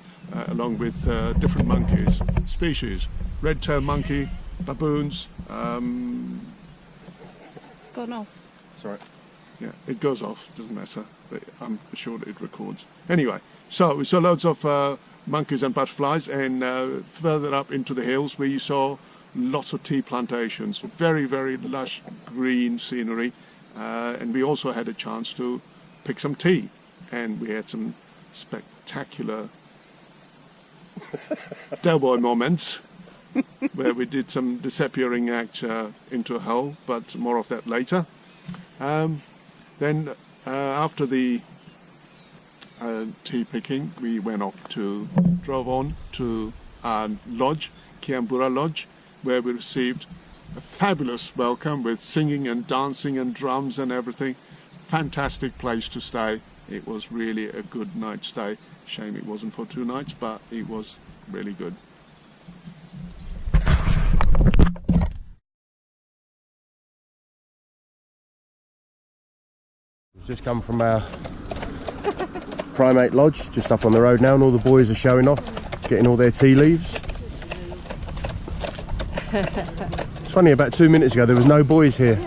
along with different monkeys, species, red-tailed monkey, baboons. It's gone off. Sorry. Yeah, it goes off, doesn't matter. I'm sure that it records. Anyway, so we saw loads of monkeys and butterflies, and further up into the hills we saw lots of tea plantations, very, very lush green scenery, and we also had a chance to pick some tea, and we had some spectacular doughboy moments where we did some disappearing act into a hole, but more of that later. Then after the tea picking, we drove on to our lodge, Kyambura Lodge, where we received a fabulous welcome with singing and dancing and drums and everything. Fantastic place to stay. It was really a good night's stay. Shame it wasn't for 2 nights, but it was really good. We've just come from our Primate Lodge, just up on the road now, and all the boys are showing off, getting all their tea leaves. It's funny, about 2 minutes ago there was no boys here.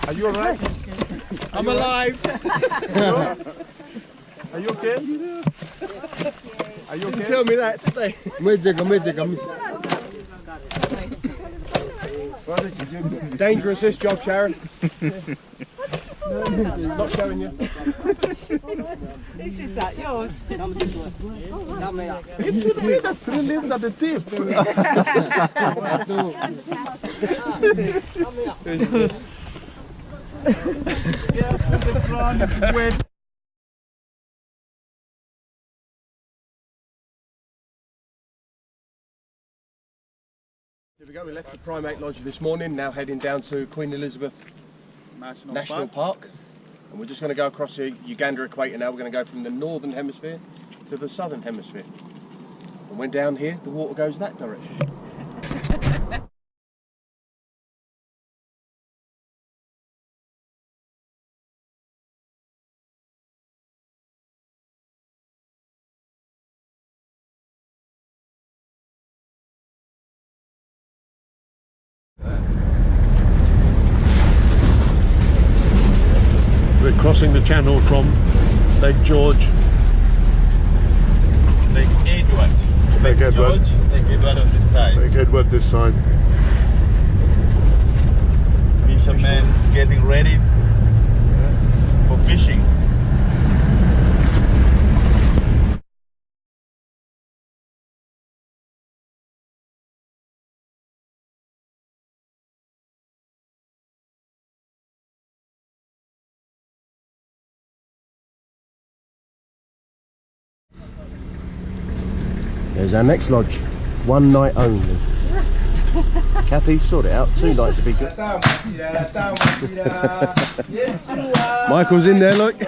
Are you alright? I'm alive. Are you okay? Are you okay? Tell me that today. Dangerous this job, Sharon. Not showing you. This is that yours. It should be the 3 leaves at the tip. The ground is wet. Here we go, we left the Primate Lodge this morning, now heading down to Queen Elizabeth National Park. And we're just going to go across the Uganda equator now. We're going to go from the northern hemisphere to the southern hemisphere. And when down here, the water goes that direction. We're crossing the channel from Lake George. Lake Edward. Lake Edward. George, Lake Edward on this side. Lake Edward this side. Fishermen getting ready for fishing. There's our next lodge. One night only. Kathy, sort it out. 2 nights would be good. Michael's in there, look.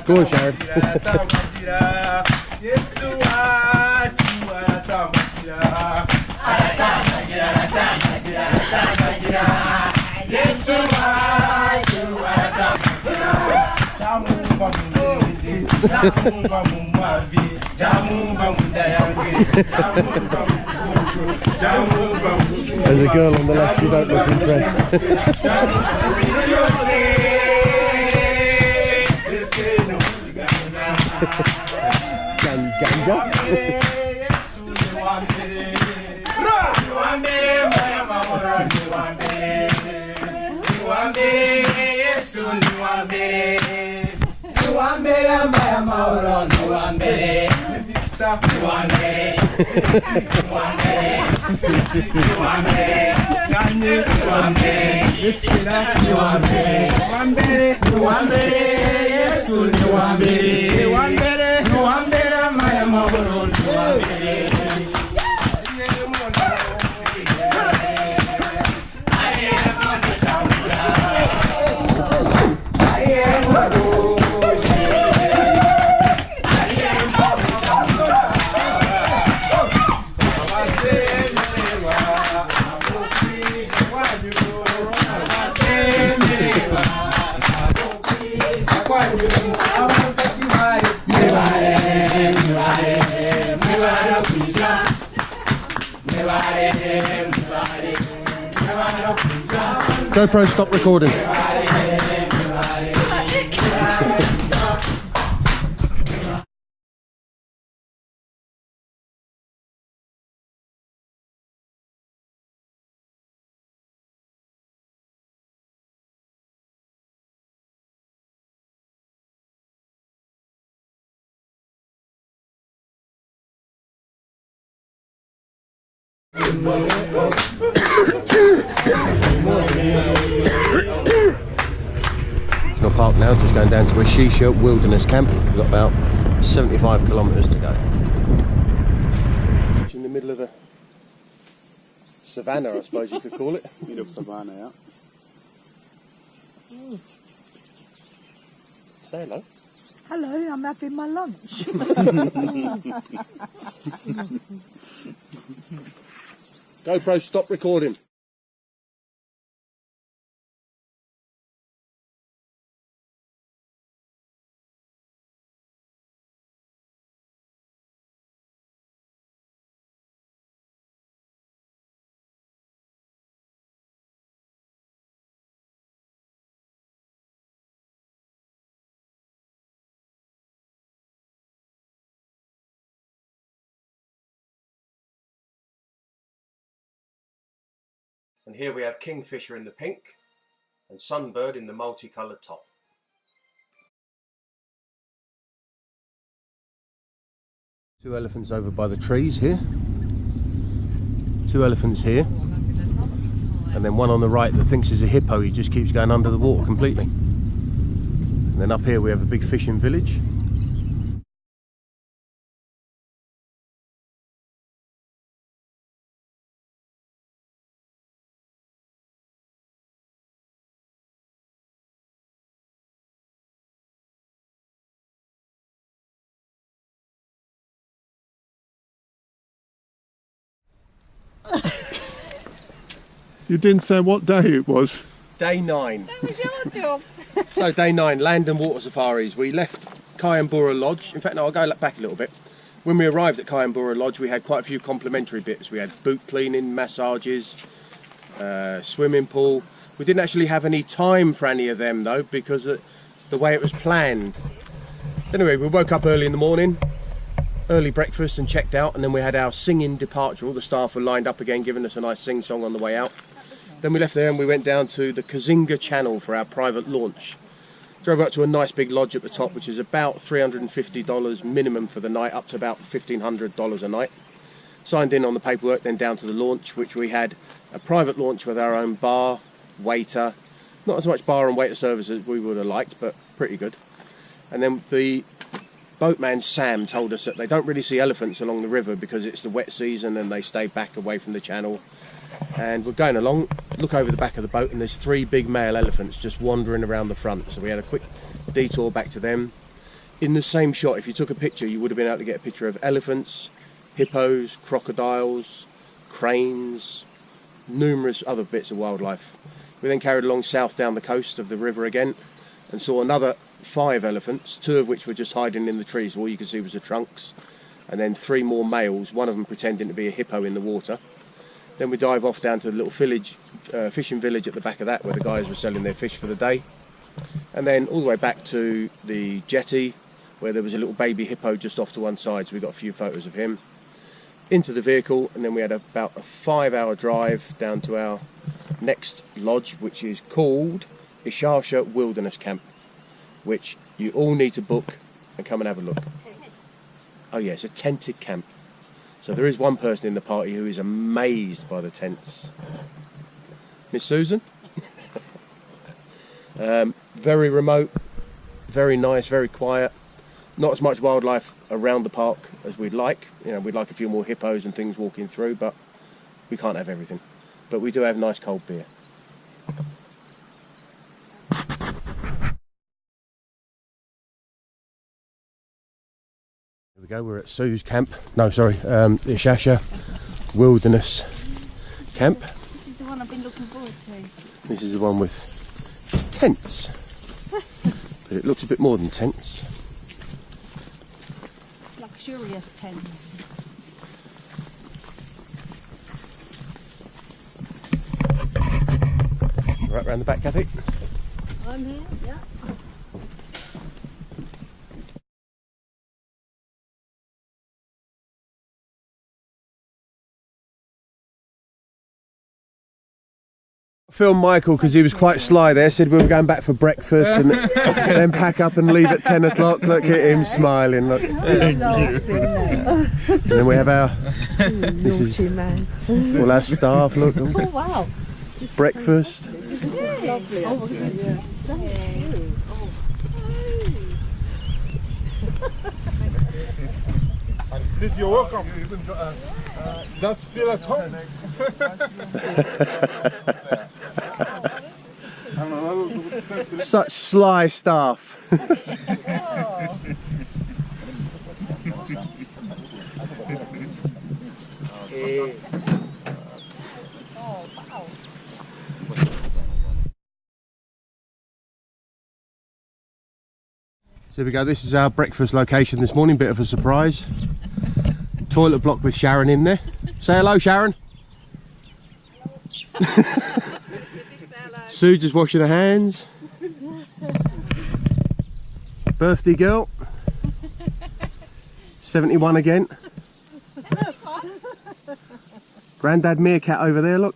Go on, Sharad. There's a girl on the left, you don't look impressed. Ganja? GoPro, stop recording. National Park now, just going down to Ishasha Wilderness Camp. We've got about 75 kilometres to go. In the middle of the savannah, I suppose you could call it. Middle of savannah, yeah. Say hello. Hello, I'm having my lunch. GoPro, stop recording. And here we have kingfisher in the pink and sunbird in the multicoloured top. Two elephants over by the trees here. Two elephants here. And then one on the right that thinks is a hippo. He just keeps going under the water completely. And then up here we have a big fishing village. You didn't say what day it was. Day 9. That was your job. So day 9, land and water safaris. We left Kyambura Lodge. In fact, no, I'll go back a little bit. When we arrived at Kyambura Lodge, we had quite a few complimentary bits. We had boot cleaning, massages, swimming pool. We didn't actually have any time for any of them though, because the way it was planned. Anyway, we woke up early in the morning, early breakfast and checked out, and then we had our singing departure. All the staff were lined up again, giving us a nice sing song on the way out. Then we left there and we went down to the Kazinga Channel for our private launch. Drove up to a nice big lodge at the top, which is about $350 minimum for the night, up to about $1,500 a night. Signed in on the paperwork, then down to the launch, which we had a private launch with our own bar, waiter. Not as much bar and waiter service as we would have liked, but pretty good. And then the boatman Sam told us that they don't really see elephants along the river because it's the wet season and they stay back away from the channel. And we're going along, look over the back of the boat, and there's 3 big male elephants just wandering around the front. So we had a quick detour back to them. In the same shot, if you took a picture, you would have been able to get a picture of elephants, hippos, crocodiles, cranes, numerous other bits of wildlife. We then carried along south down the coast of the river again and saw another 5 elephants, 2 of which were just hiding in the trees. All you could see was the trunks. And then 3 more males, one of them pretending to be a hippo in the water. Then we dive off down to the little village, fishing village at the back of that, where the guys were selling their fish for the day. And then all the way back to the jetty, where there was a little baby hippo just off to one side, so we got a few photos of him. Into the vehicle, and then we had about a 5-hour drive down to our next lodge, which is called Ishasha Wilderness Camp, which you all need to book and come and have a look. Oh yeah, it's a tented camp. So there is one person in the party who is amazed by the tents. Miss Susan? Very remote, very nice, very quiet. Not as much wildlife around the park as we'd like. You know, we'd like a few more hippos and things walking through, but we can't have everything. But we do have nice cold beer. Here we go, we're at Sue's camp. No, sorry, Ishasha Wilderness Camp. This is the one I've been looking forward to. This is the one with tents. But it looks a bit more than tents. Luxurious tents. Right round the back, Kathy. I'm here, yeah. Filmed Michael because he was quite sly there, said we were going back for breakfast and then pack up and leave at 10 o'clock. Look at him smiling, look. And then we have our, this is all our staff, look. Oh wow. Breakfast. This is lovely actually, yeah. Please, you're welcome. Just feel at home. Such sly staff. So here we go, this is our breakfast location this morning, bit of a surprise. Toilet block with Sharon in there. Say hello, Sharon. Sue just washing her hands. Birthday girl. 71 again. Grandad Meerkat over there, look.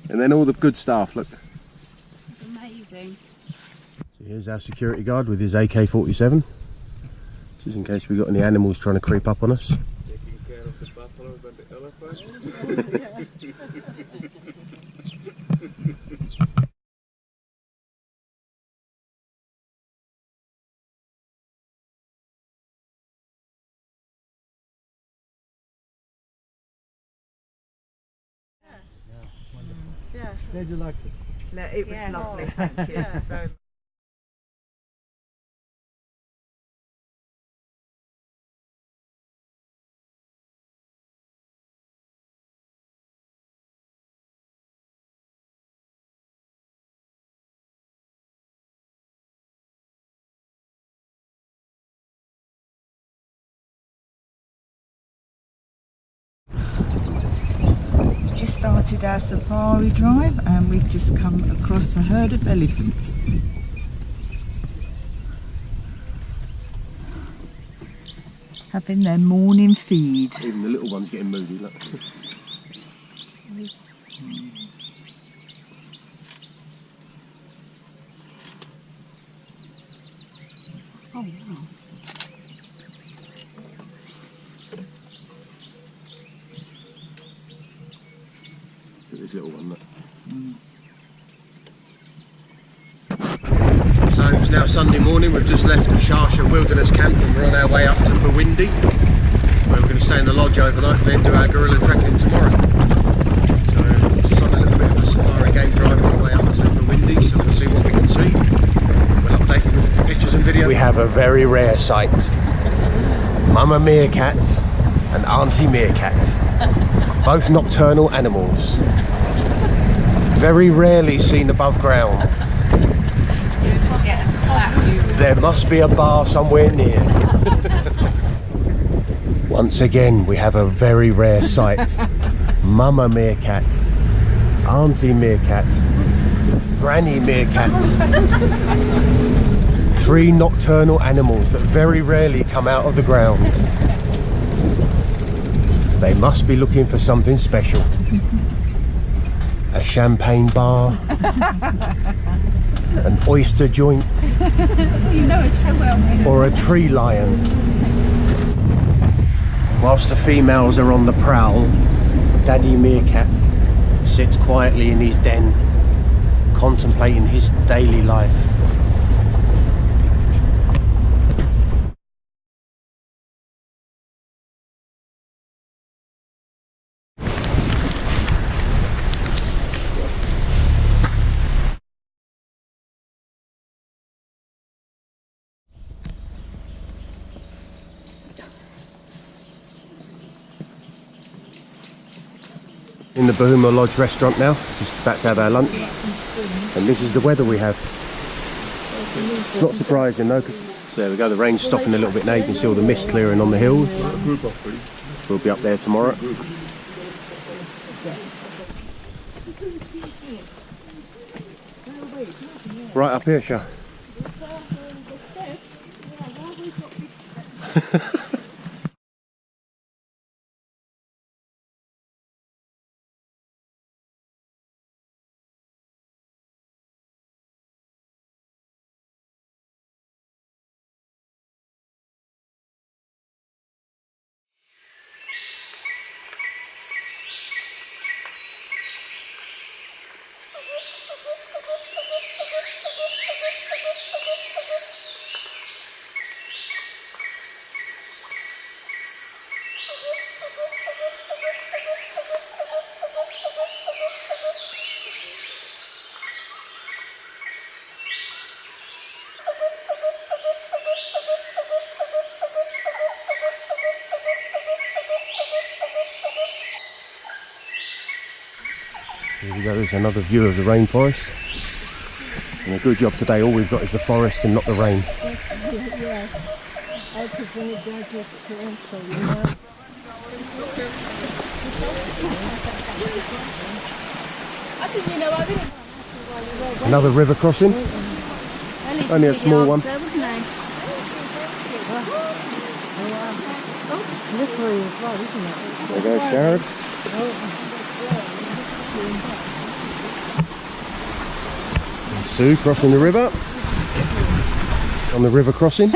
And then all the good staff, look. Amazing. So here's our security guard with his AK-47. Just in case we got any animals trying to creep up on us. Taking care of the buffaloes and the elephants. Glad you liked it. No, it was lovely, thank you very much. Just started our safari drive and we've just come across a herd of elephants. Having their morning feed. Even the little one's getting moody, look. Oh wow. This little one, look. So it's now Sunday morning. We've just left Ishasha Wilderness Camp and we're on our way up to Bawindi, where we're going to stay in the lodge overnight and then do our gorilla trekking tomorrow. So just on a little bit of a safari game drive on the way up to Bawindi, so we'll see what we can see. We'll update you with pictures and videos. We have a very rare sight. Mama meerkat and Auntie meerkat. Both nocturnal animals. Very rarely seen above ground. You just get a slap. There must be a bar somewhere near. Once again, we have a very rare sight. Mama meerkat, Auntie meerkat, Granny meerkat. 3 nocturnal animals that very rarely come out of the ground. They must be looking for something special. A champagne bar, an oyster joint, You know it so well. or a tree lion. Whilst the females are on the prowl, Daddy Meerkat sits quietly in his den, contemplating his daily life. In the Primate Lodge restaurant now, just about to have our lunch, and this is the weather we have. It's not surprising though. So there we go, the rain's stopping a little bit now, you can see all the mist clearing on the hills. We'll be up there tomorrow. Right up here, Shah. Here we go, there's another view of the rainforest. And a good job today, all we've got is the forest and not the rain. Another river crossing. Only a small one. There goes Sharad. And Sue crossing the river. On the river crossing.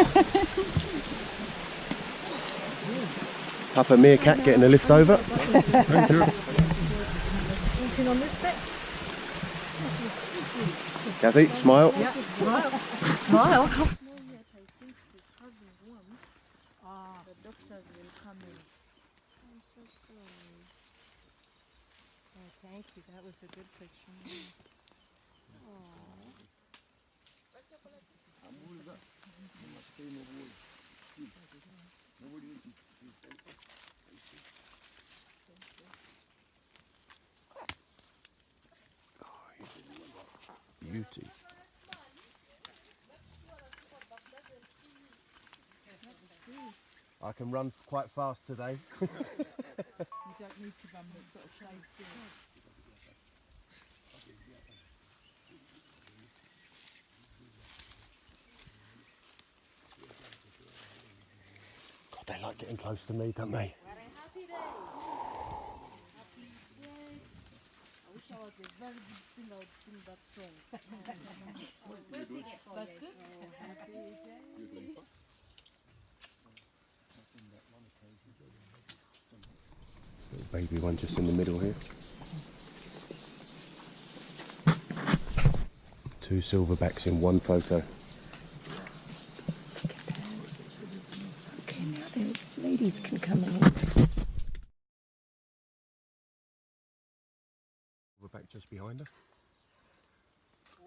Papa Meerkat getting a lift over. Thank you. Walking on this bit. Kathy, smile. Yeah, smile. Smile. The doctors will come in. I'm so sorry. Oh, thank you. That was a good picture. Beauty. I can run quite fast today. You don't need to run, but you've got to stay still. God, they like getting close to me, don't they? I wish I was a very good singer to sing that song. We'll sing it for you. Little baby one just in the middle here. 2 silverbacks in one photo. Okay, now the ladies can come in. Silverback just behind her.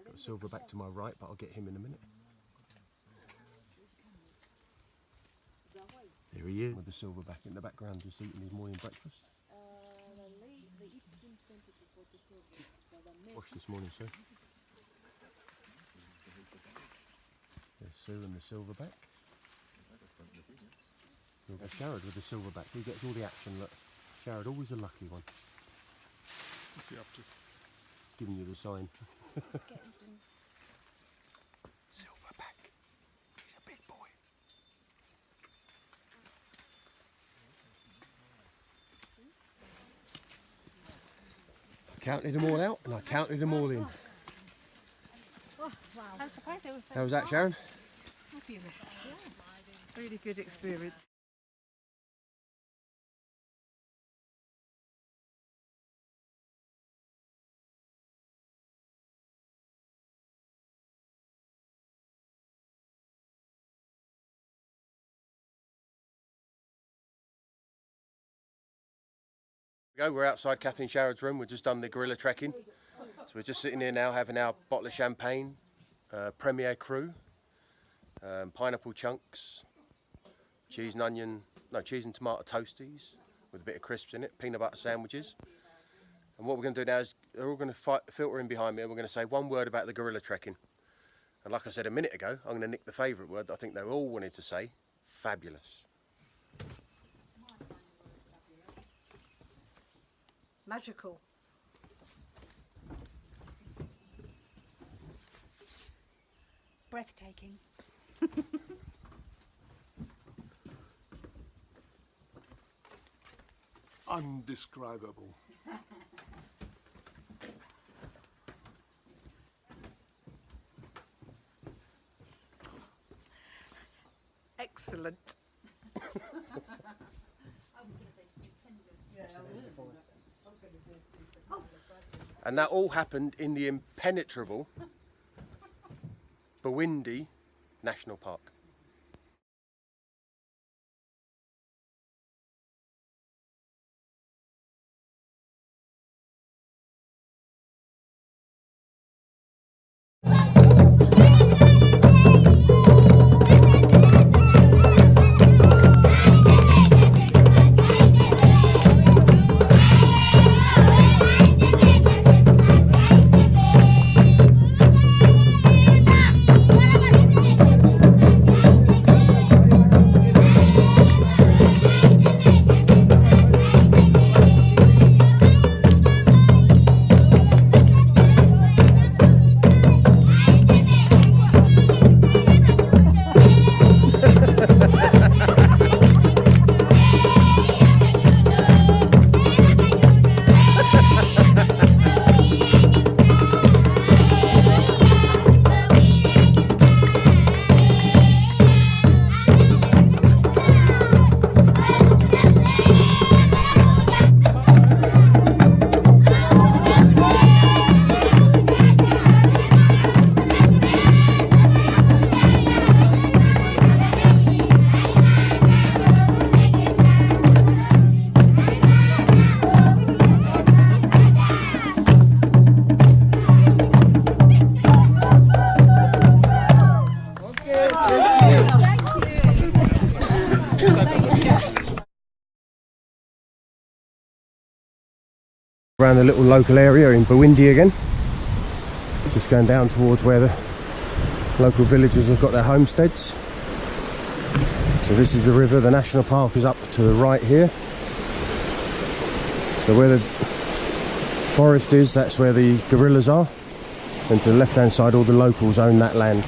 Got a silverback to my right, but I'll get him in a minute. There he is, with the silverback in the background, just eating his morning breakfast. Wash this morning, sir. There's Sue and the silverback. There's Sharad with the silverback. He gets all the action. Look, Sharad, always a lucky one. What's he up to? Giving you the sign. Silverback. He's a big boy. I counted them all out and I counted them all in. I'm surprised it was so How was that, Sharon? Fabulous. Really good experience. We're outside Kathy and Sharad's room. We've just done the gorilla trekking. So we're just sitting here now having our bottle of champagne, Premier Cru, pineapple chunks, cheese and tomato toasties with a bit of crisps in it, peanut butter sandwiches. And what we're going to do now is they're all going to filter in behind me and we're going to say one word about the gorilla trekking. And like I said a minute ago, I'm going to nick the favourite word that I think they all wanted to say, fabulous. Magical. breathtaking. Undescribable. Excellent. And that all happened in the impenetrable Bwindi National Park. Around the little local area in Bawindi again. Just going down towards where the local villagers have got their homesteads. So this is the river. The national park is up to the right here. So where the forest is, that's where the gorillas are. And to the left hand side, all the locals own that land.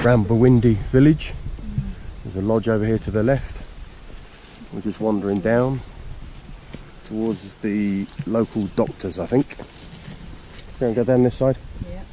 Around Bawindi village. There's a lodge over here to the left. We're just wandering down towards the local doctors, I think. Go down this side. Yeah.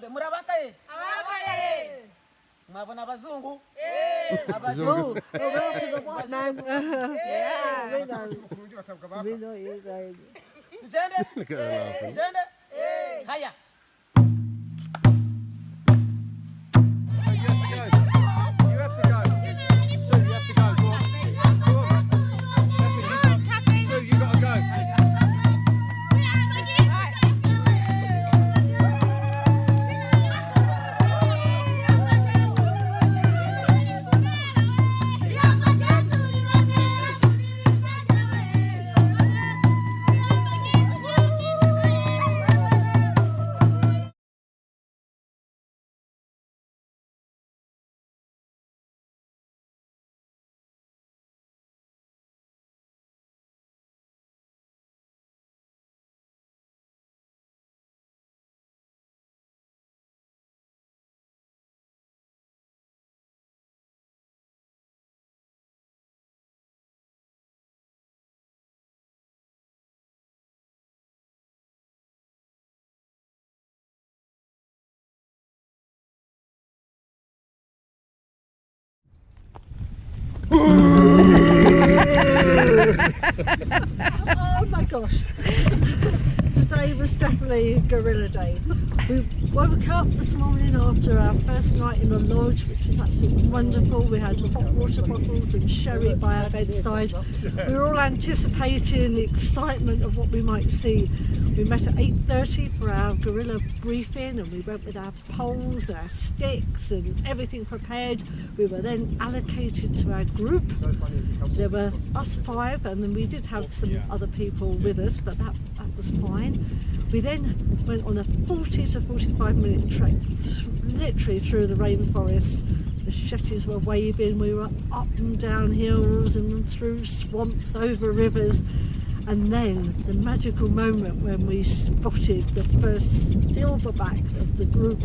Murabakai. Mabona bazungu. Abazungu. We know you guys. Look at her laughing. Haya. Oh my gosh. Today was definitely Gorilla Day. We woke up this morning after our first night in the lodge, which was absolutely wonderful. We had hot water bottles and sherry by our bedside. We were all anticipating the excitement of what we might see. We met at 8:30 for our gorilla briefing, and we went with our poles and our sticks and everything prepared. We were then allocated to our group. There were us 5, and then we did have some other people with us, but that was fine. We then went on a 40 to 45 minute trek literally through the rainforest. The shetties were waving, we were up and down hills and through swamps, over rivers, and then the magical moment when we spotted the first silverback of the group.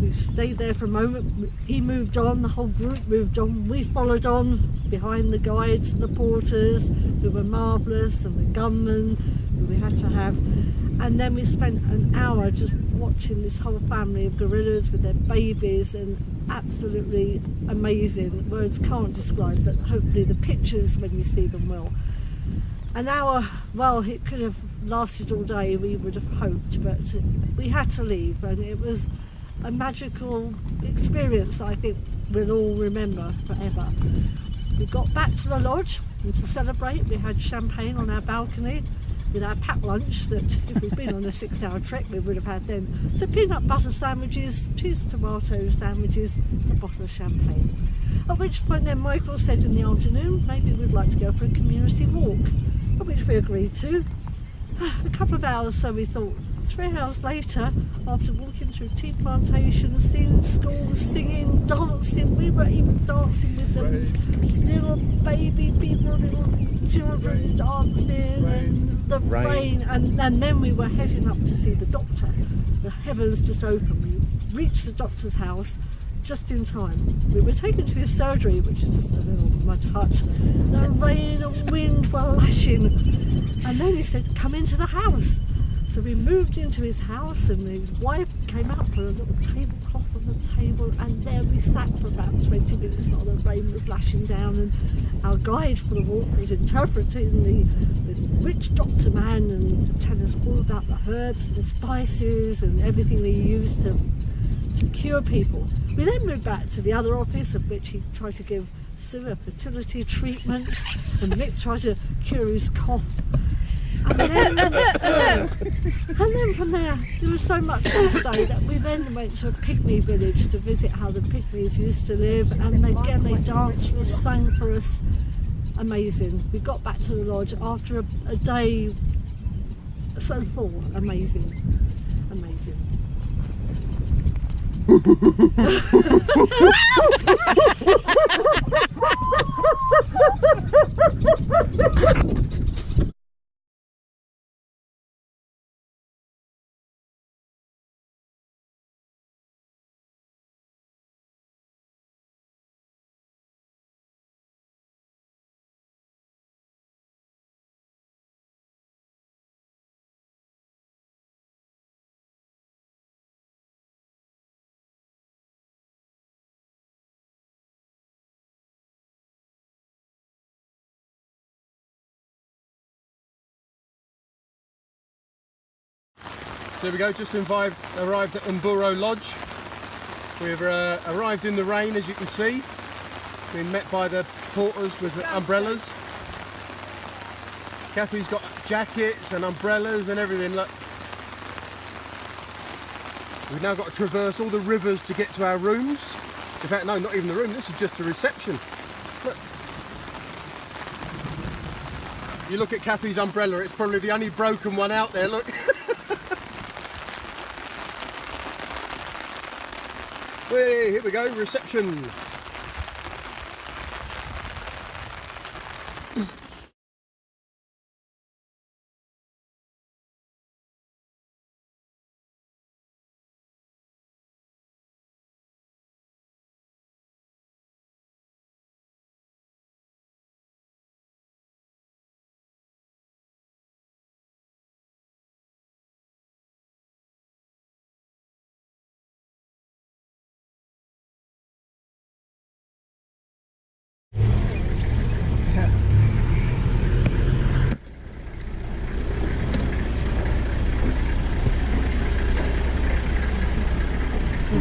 We stayed there for a moment. He moved on, the whole group moved on, we followed on behind the guides and the porters who were marvellous, and the gunmen who we had to have. And then we spent an hour just watching this whole family of gorillas with their babies, and absolutely amazing. Words can't describe, but hopefully the pictures when you see them will. An hour, well, it could have lasted all day, we would have hoped, but we had to leave, and it was a magical experience that I think we'll all remember forever. We got back to the lodge, and to celebrate we had champagne on our balcony with our packed lunch that if we'd been on a 6-hour trek we would have had then. So peanut butter sandwiches, cheese tomato sandwiches, a bottle of champagne. At which point then Michael said in the afternoon maybe we'd like to go for a community walk, which we agreed to. A couple of hours, so we thought. 3 hours later, after walking through tea plantations, seeing schools, singing, dancing, we were even dancing with them, little baby people, little children dancing, and the rain, and then we were heading up to see the doctor. The heavens just opened. We reached the doctor's house just in time. We were taken to his surgery, which is just a little mud hut. The rain and wind were lashing, and then he said, "Come into the house." So we moved into his house, and his wife came out for a little tablecloth on the table, and there we sat for about 20 minutes while the rain was lashing down, and our guide for the walk was interpreting the witch doctor man and telling us all about the herbs and spices and everything they used to cure people. We then moved back to the other office, of which he tried to give Sue a fertility treatment, and Mick tried to cure his cough. And then from there was so much today that we then went to a pygmy village to visit how the pygmies used to live, and again they danced for us, sang for us. Amazing. We got back to the lodge after a day so full. Amazing. So here we go, just arrived at Kyambura Lodge. We've arrived in the rain, as you can see. Been met by the porters with the umbrellas. Kathy's got jackets and umbrellas and everything. Look. We've now got to traverse all the rivers to get to our rooms. In fact, no, not even the room, this is just the reception. Look. You look at Kathy's umbrella, it's probably the only broken one out there, look. Hey, here we go, reception.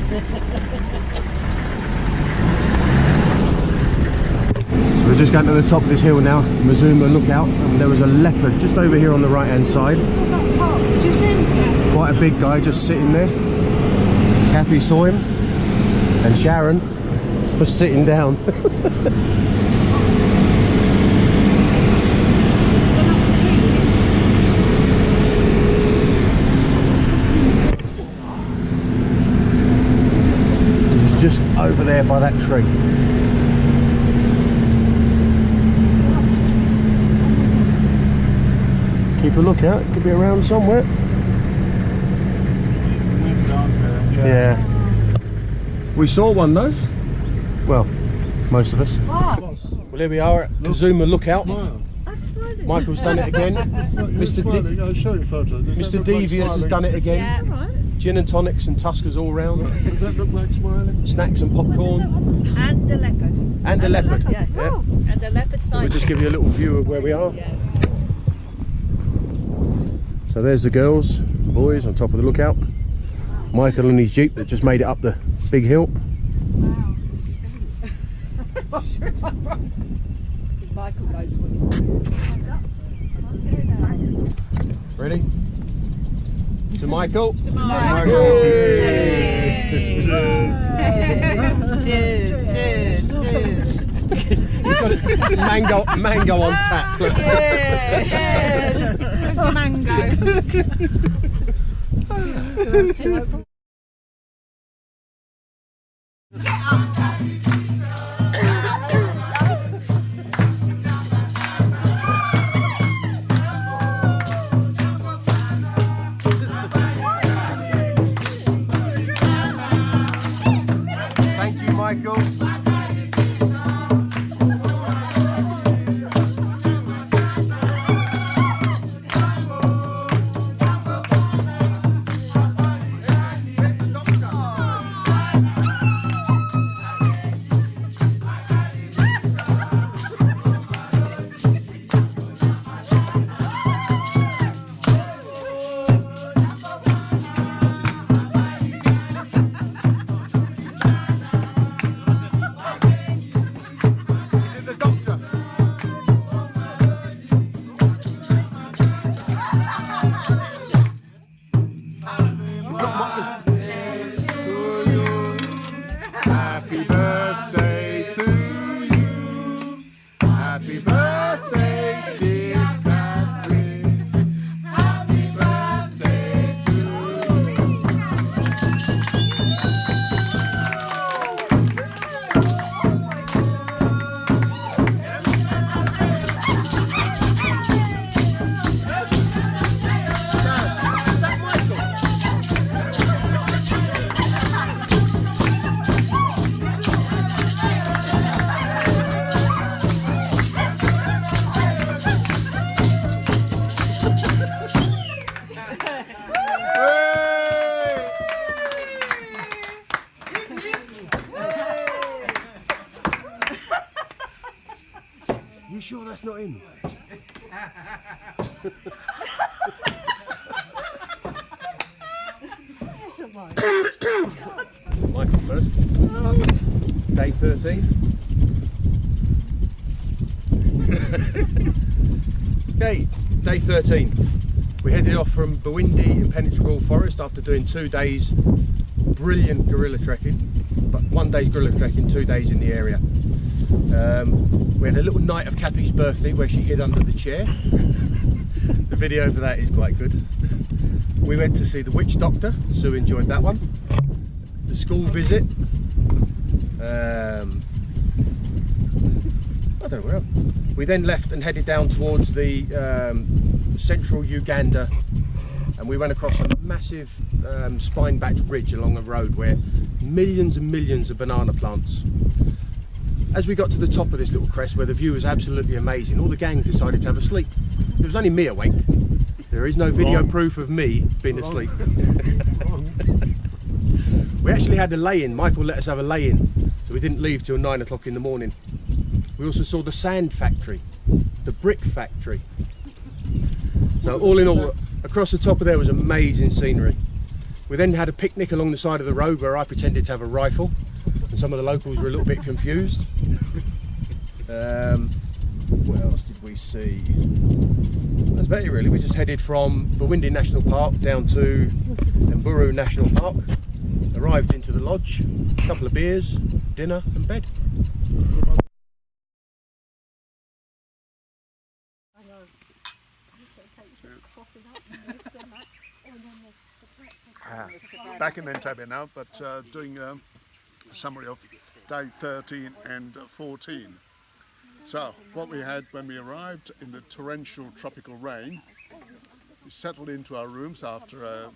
So we're just going to the top of this hill now, Mazuma Lookout, and there was a leopard just over here on the right hand side. Quite a big guy just sitting there. Kathy saw him, and Sharon was sitting down. Just over there by that tree. Keep a look out, it could be around somewhere. Yeah. We saw one though. Well, most of us. Well, here we are at Kazuma Lookout. Michael's done it again. Mr. Devious has done it again. Yeah, right. Gin and tonics and Tuskers all round. Does that look like smiling? Snacks and popcorn. And a leopard. And a leopard. Yes. Yeah. And a leopard side. We'll just give you a little view of where we are. Yeah. So there's the girls, the boys on top of the lookout. Michael and his Jeep that just made it up the big hill. Wow. Michael knows what he's Ready? To Michael. To Michael. Cheers. You've got mango on tap. Cheers. With mango. Thank you, Michael. that's not him. Michael first. Day 13. Okay, day 13. We headed off from Bawindi Impenetrable Forest after doing 2 days brilliant gorilla trekking, but 1 day's gorilla trekking, 2 days in the area. We had a little night of Kathy's birthday where she hid under the chair. The video for that is quite good. We went to see the witch doctor, Sue enjoyed that one. The school visit. I don't know. We then left and headed down towards the central Uganda, and we went across a massive spine-backed ridge along a road where millions and millions of banana plants. As we got to the top of this little crest where the view was absolutely amazing, all the gang decided to have a sleep. There was only me awake. There is no video proof of me being asleep. We actually had a lay-in. Michael let us have a lay-in, so we didn't leave till 9 o'clock in the morning. We also saw the sand factory, the brick factory. So all in all, across the top of there was amazing scenery. We then had a picnic along the side of the road where I pretended to have a rifle, and some of the locals were a little bit confused. What else did we see? That's about it really. We just headed from Bawindi National Park down to Kyambura National Park. Arrived into the lodge, a couple of beers, dinner and bed. Back in Entebbe now, but doing a summary of day 13 and 14. So, what we had when we arrived in the torrential tropical rain, we settled into our rooms after a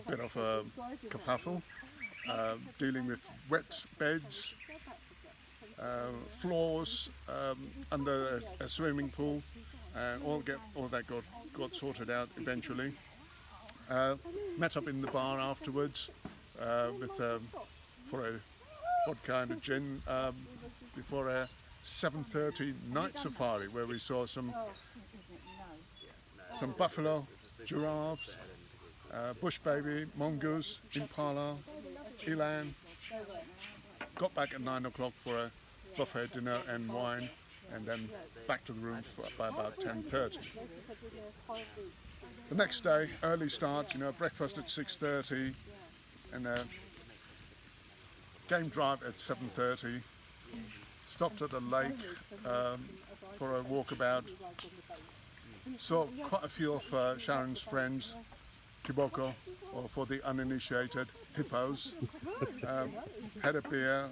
bit of a kerfuffle, dealing with wet beds, floors under a swimming pool, and all that got sorted out eventually. Met up in the bar afterwards for a vodka and a gin before a 7:30 night safari where we saw some buffalo, giraffes, bush baby, mongoose, impala, eland. Got back at 9 o'clock for a buffet dinner and wine, and then back to the room by about 10:30. The next day, early start, breakfast at 6:30 and a game drive at 7:30. Stopped at a lake for a walkabout. Saw quite a few of Sharon's friends, kiboko, or for the uninitiated, hippos. Had a beer,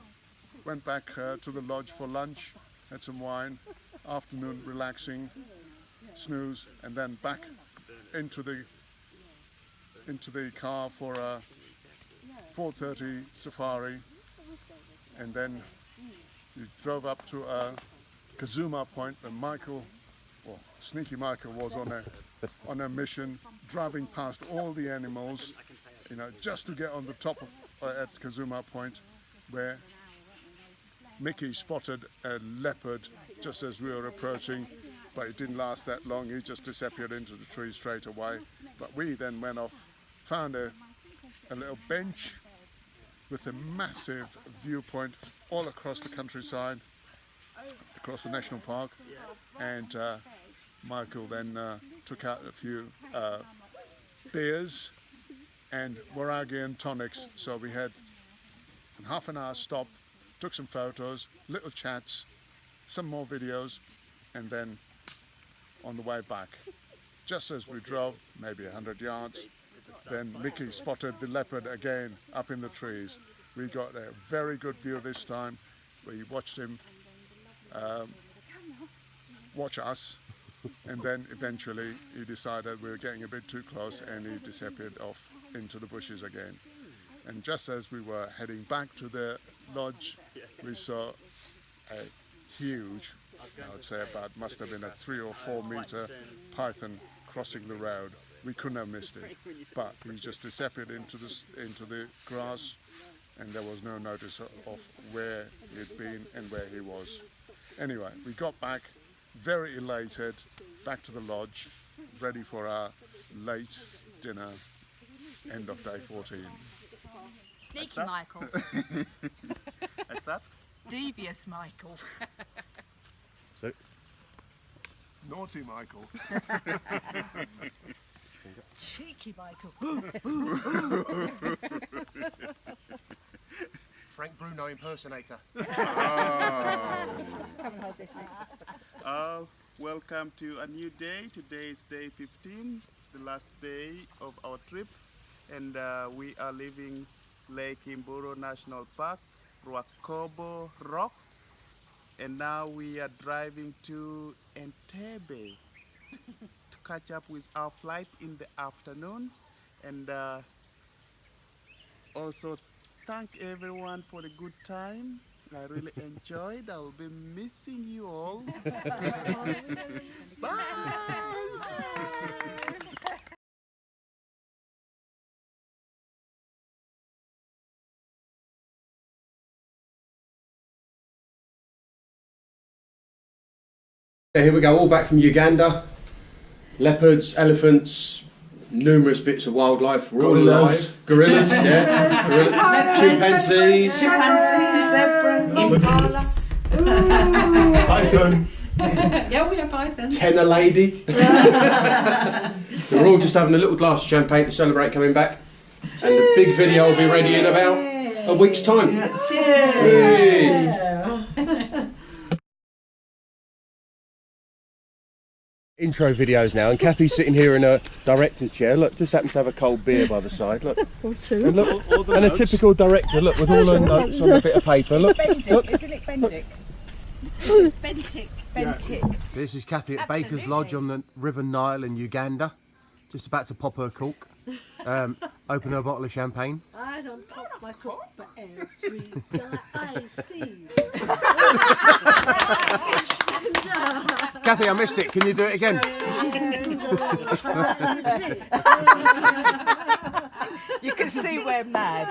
went back to the lodge for lunch, had some wine, afternoon relaxing, snooze, and then back into the car for a 4:30 safari, and then we drove up to a Kazuma point where Sneaky Michael was on a mission, driving past all the animals, just to get on the top at Kazuma point, where Mickey spotted a leopard just as we were approaching, but it didn't last that long. He just disappeared into the tree straight away. But we then went off, found a little bench with a massive viewpoint all across the countryside, across the national park, and Michael then took out a few beers and Waragi and tonics. So we had a half an hour stop, took some photos, little chats, some more videos, and then on the way back, just as we drove maybe 100 yards, then Mickey spotted the leopard again up in the trees. We got a very good view this time. We watched him watch us, and then eventually he decided we were getting a bit too close and he disappeared off into the bushes again. And just as we were heading back to the lodge, we saw a huge, I would say must have been a 3 or 4 meter python crossing the road. We couldn't have missed it, but he just disappeared into the grass, and there was no notice of where he'd been and where he was. Anyway, we got back very elated, back to the lodge, ready for our late dinner, end of day 14. Sneaky Michael. That's that? Devious Michael. So, Naughty Michael. Cheeky Michael. Frank Bruno impersonator. Welcome to a new day. Today is day 15, the last day of our trip, and we are leaving Lake Kyambura National Park, Rwakobo Rock, and now we are driving to Entebbe to catch up with our flight in the afternoon, and also thank everyone for the good time. I really enjoyed. I'll be missing you all. Bye. Here we go, all back from Uganda. Leopards, elephants, numerous bits of wildlife. We're all alive. Gorillas, yeah. Chimpanzees. Zebras. Python. Yeah, we have python. Tenor lady. So we're all just having a little glass of champagne to celebrate coming back. And the big video will be ready in about a week's time. Cheers. Intro videos now, and Kathy's sitting here in a director's chair. Look, just happens to have a cold beer by the side. Look, Or two. and, look, and a typical director. Look, with all her notes on a bit of paper. Look, look. Isn't it Bendick? Bentic. Bentic. This is Kathy at Baker's Lodge on the River Nile in Uganda. Just about to pop her cork. Open her bottle of champagne. I don't pop my cork for every guy I see. Kathy, I missed it. Can you do it again? You can see we're mad.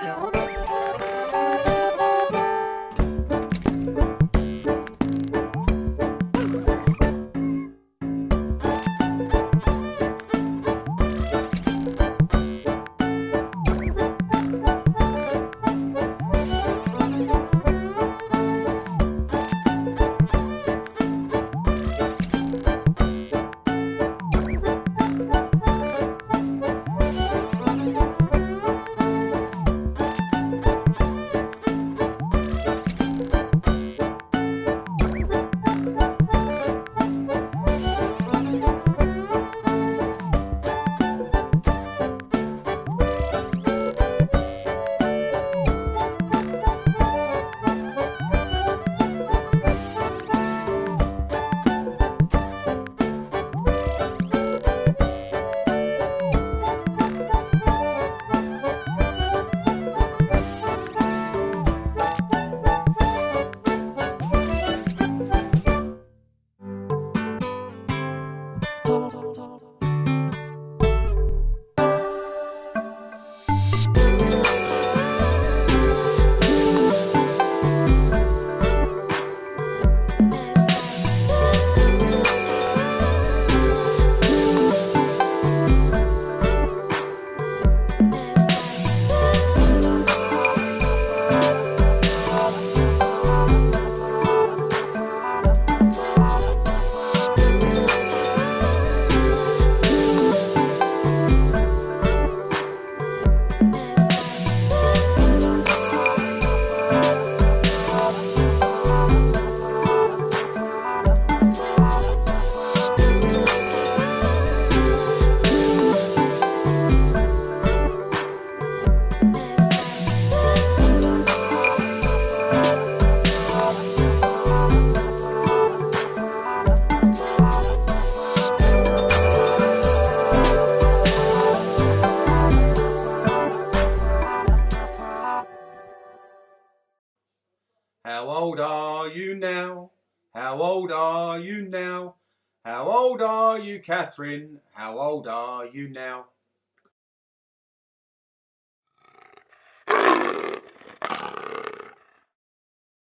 How old are you now? How old are you now? How old are you, Catherine? How old are you now?